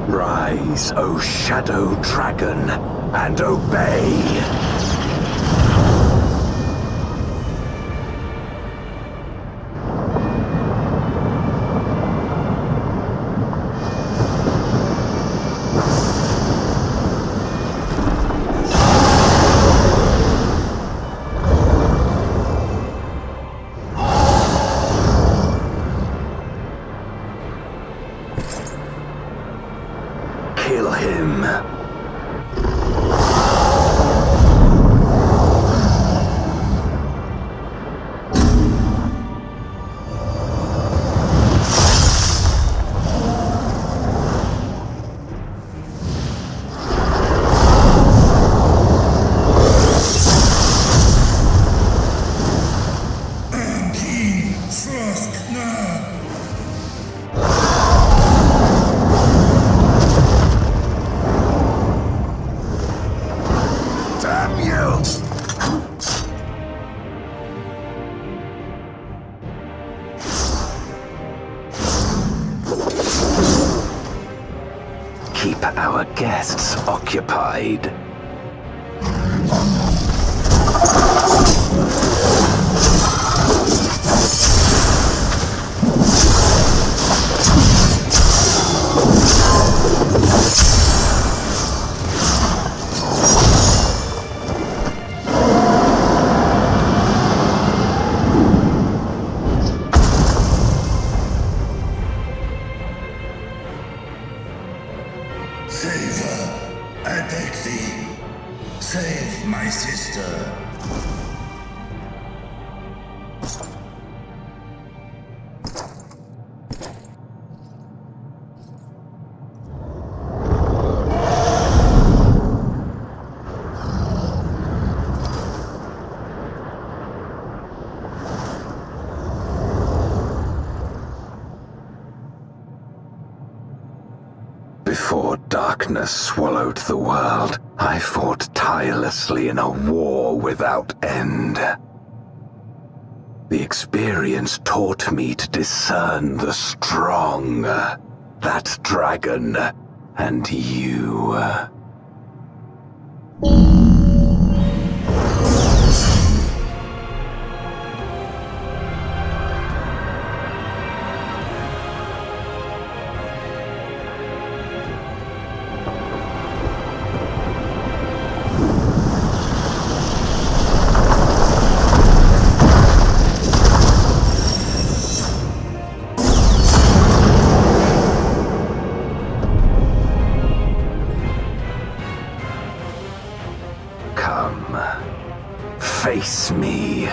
Rise, O Shadow Dragon, and obey! Kill him. Keep our guests occupied. Save her. I beg thee. Save my sister. Before darkness swallowed the world, I fought tirelessly in a war without end. The experience taught me to discern the strong, that dragon, and you. Face me.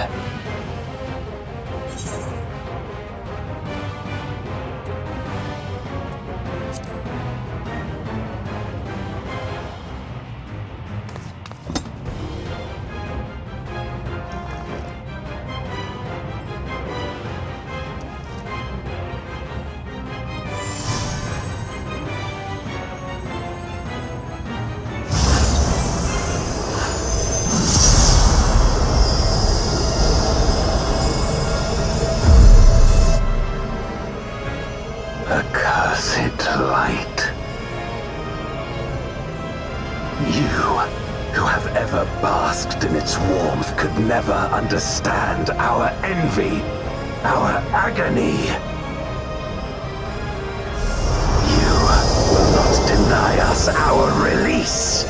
Accursed light. You, who have ever basked in its warmth, could never understand our envy, our agony. You will not deny us our release.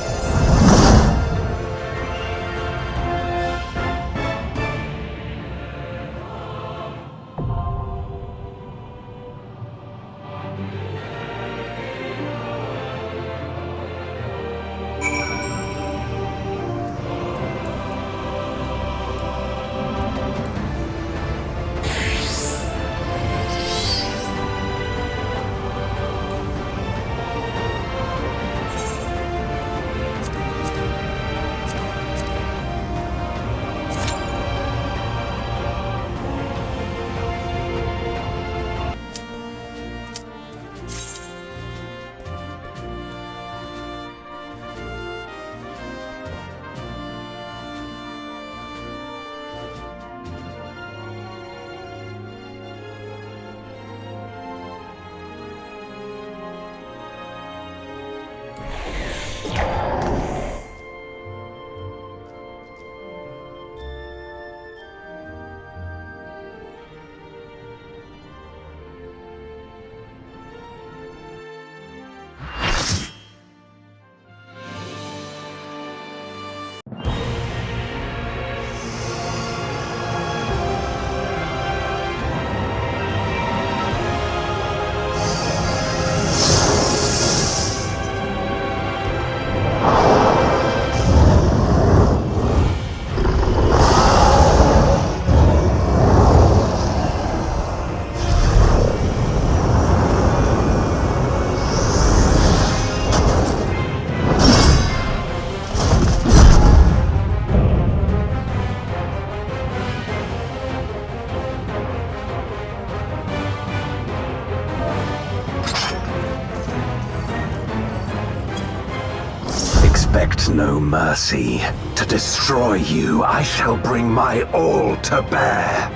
Expect no mercy. To destroy you, I shall bring my all to bear.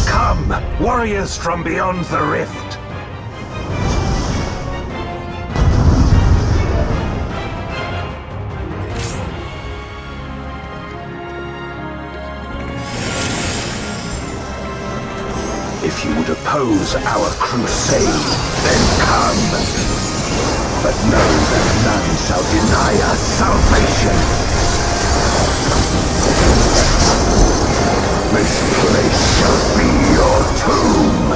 Come, warriors from beyond the rift. If you would oppose our crusade, then come. But know that none shall deny us salvation. This place shall be your tomb.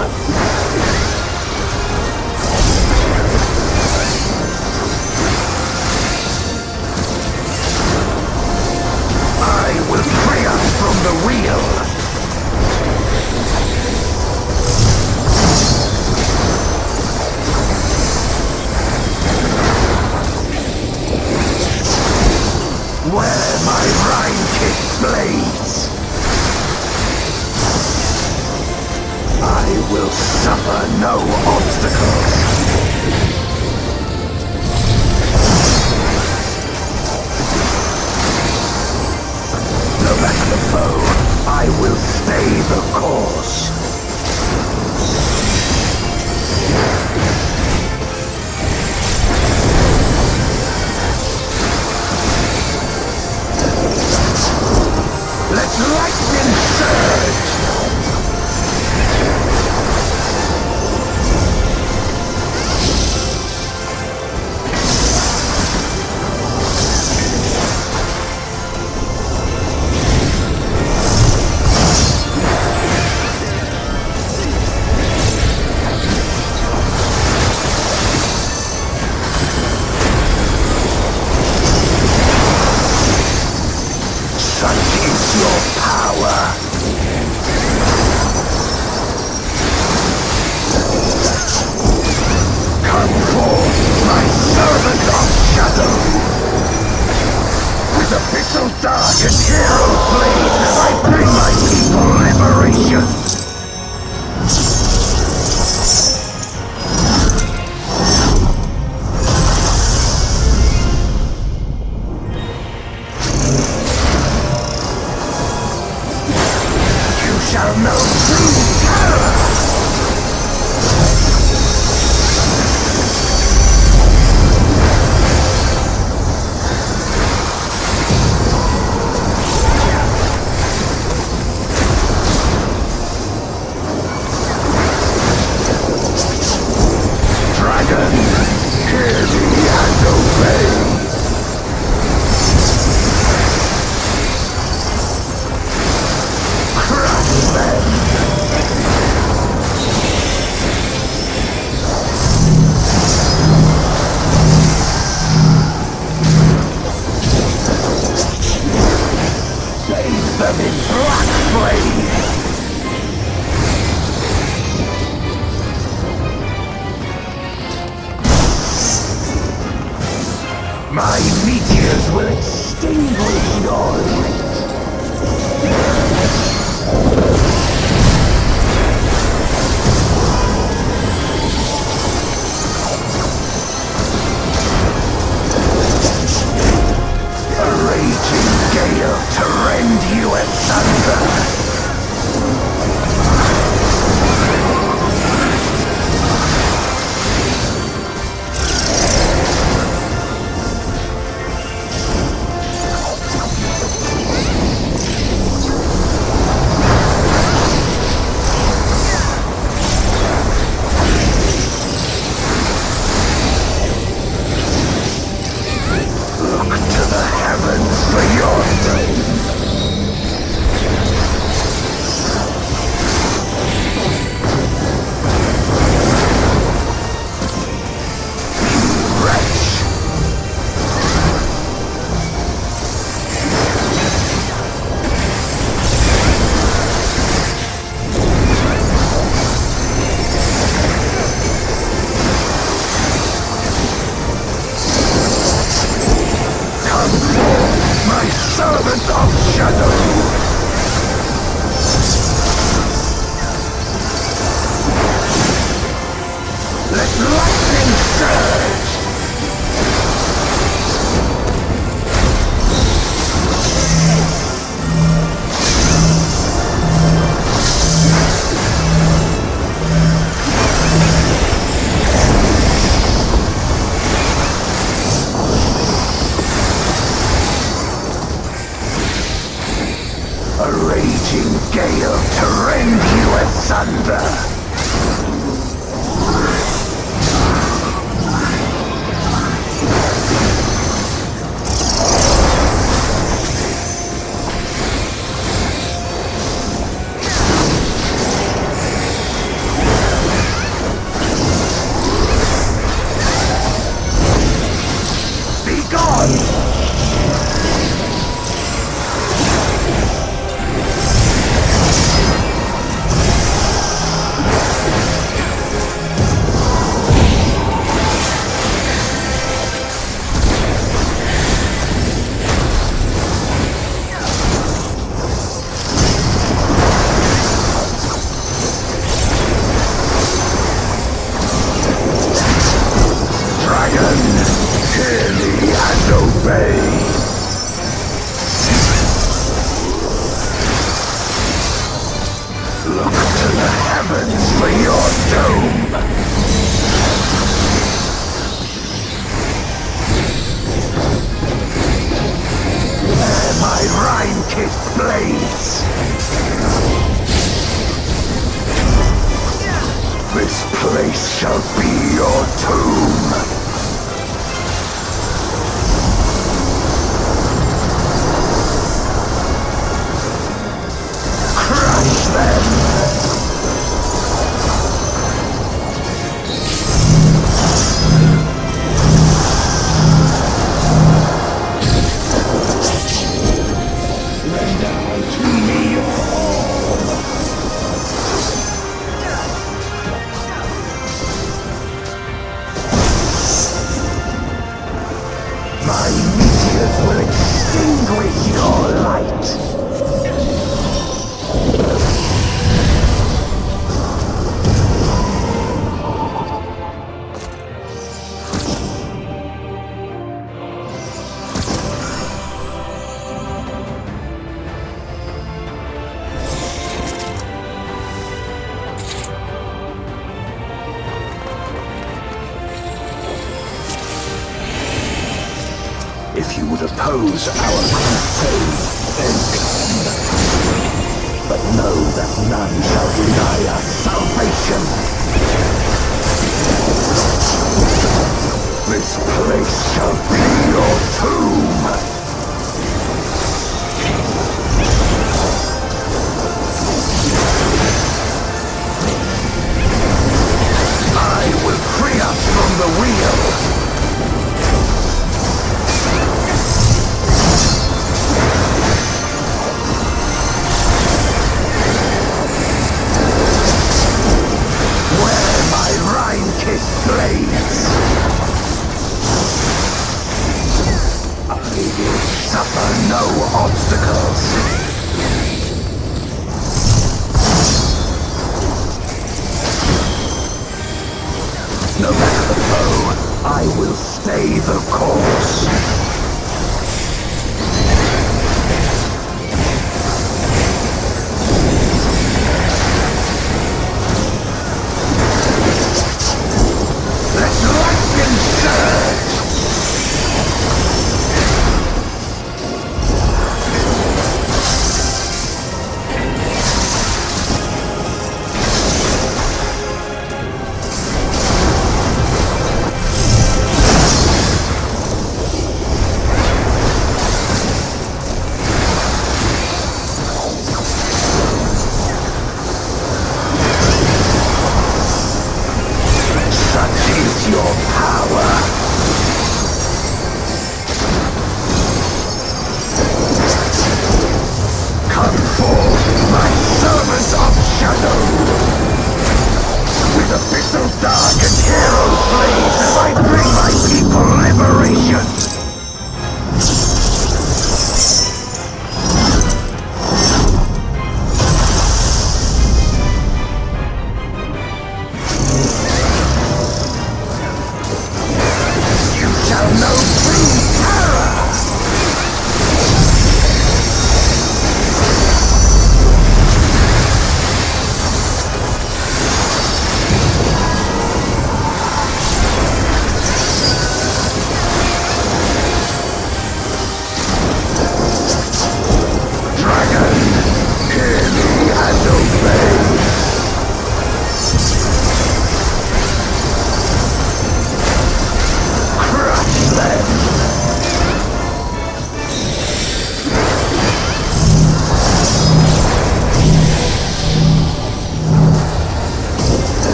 I will free us from the wheel. Where my Rhine-kicked blades, I will suffer no obstacles. No matter the foe, I will My meteors will extinguish your light. A raging gale to rend you asunder. If you would oppose our crusade, then come. But know that none shall deny us salvation. This place shall be your tomb. I will free us from the wheel. Where no obstacles. No matter the foe, I will stay the course.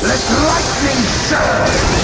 Let's lightning surge!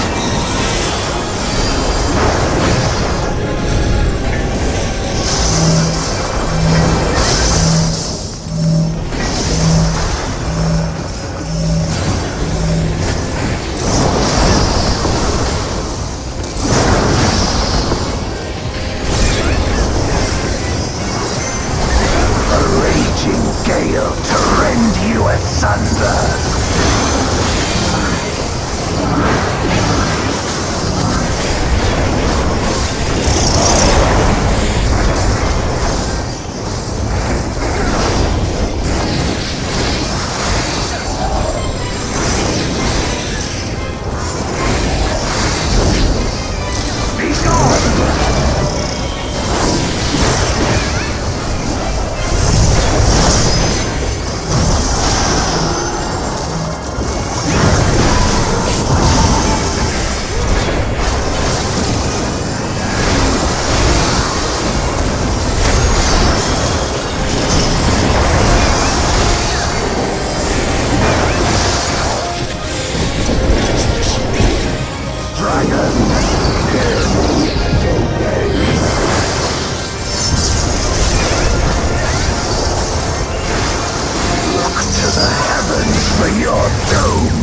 for your doom!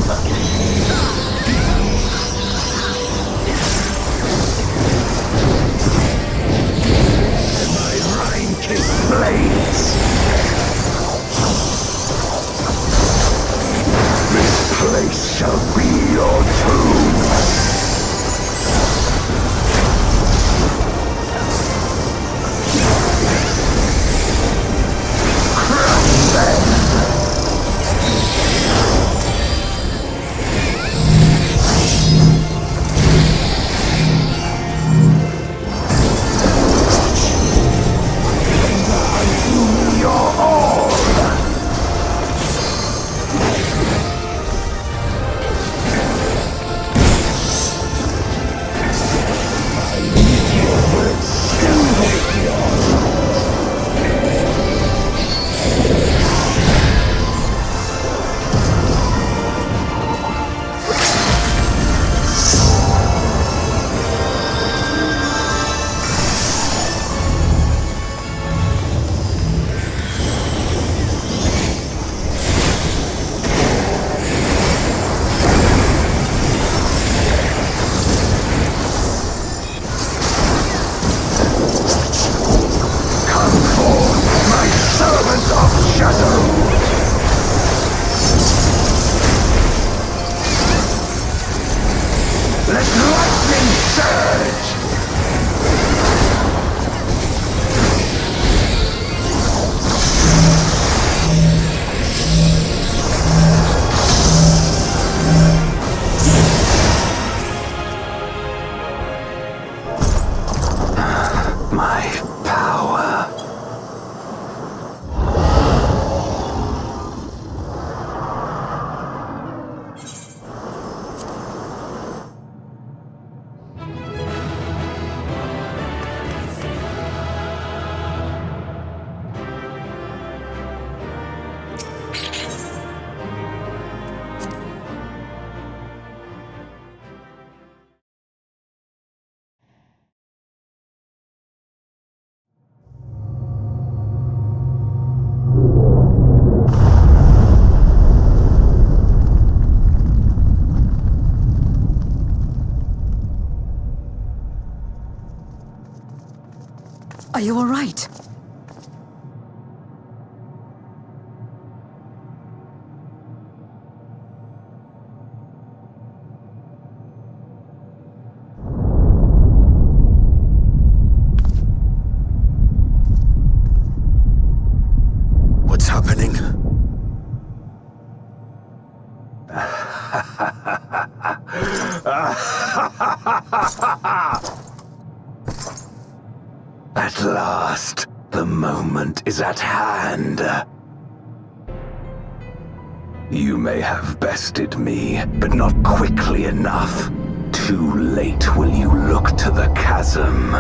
My rime-kissed blades! This place shall be your tomb! Are you all right? What's happening? At last, the moment is at hand. You may have bested me, but not quickly enough. Too late will you look to the chasm.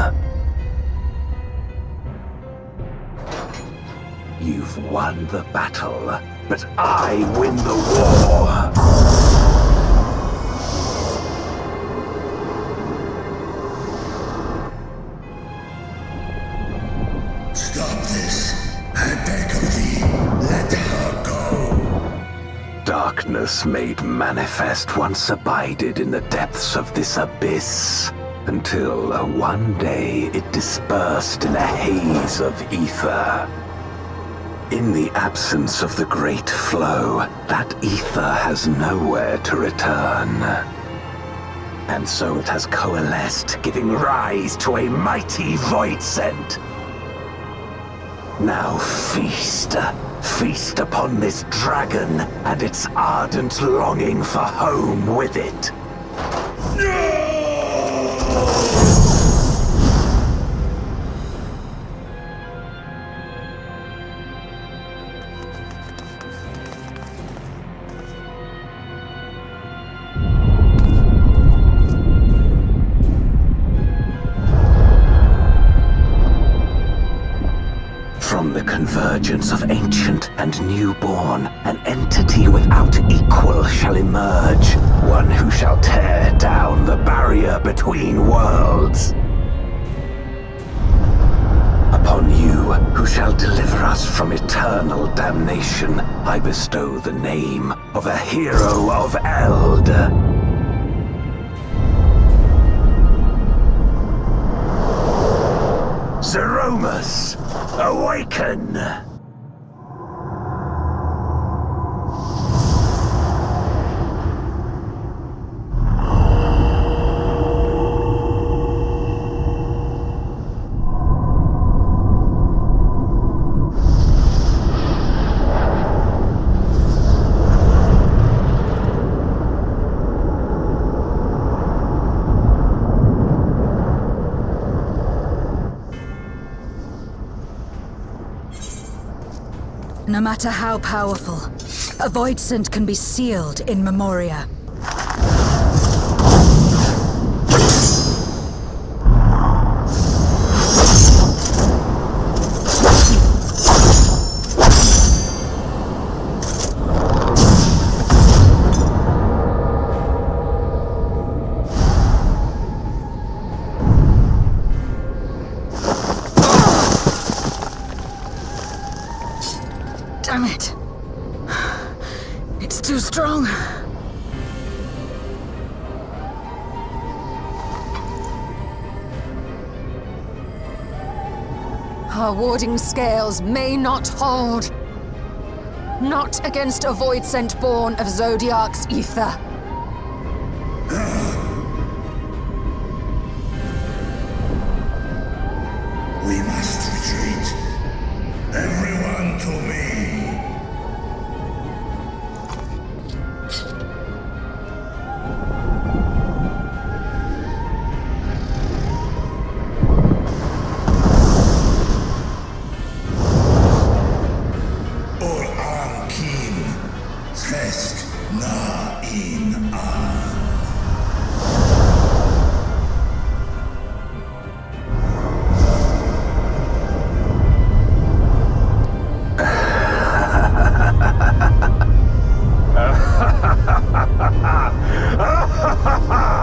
You've won the battle, but I win the war. Stop this. I beg of thee, let her go. Darkness made manifest once abided in the depths of this abyss, until one day it dispersed in a haze of ether. In the absence of the great flow, that ether has nowhere to return. And so it has coalesced, giving rise to a mighty voidsent. Now feast, feast upon this dragon and its ardent longing for home with it. From the convergence of ancient and newborn, an entity without equal shall emerge, one who shall tear down the barrier between worlds. Upon you, who shall deliver us from eternal damnation, I bestow the name of a hero of Eld. Zeromus, awaken! No matter how powerful, a void scent can be sealed in Memoria. Damn it. It's too strong. Our warding scales may not hold. Not against a void scent born of Zodiac's ether. We must retreat. Everyone to me. Ha ha ha!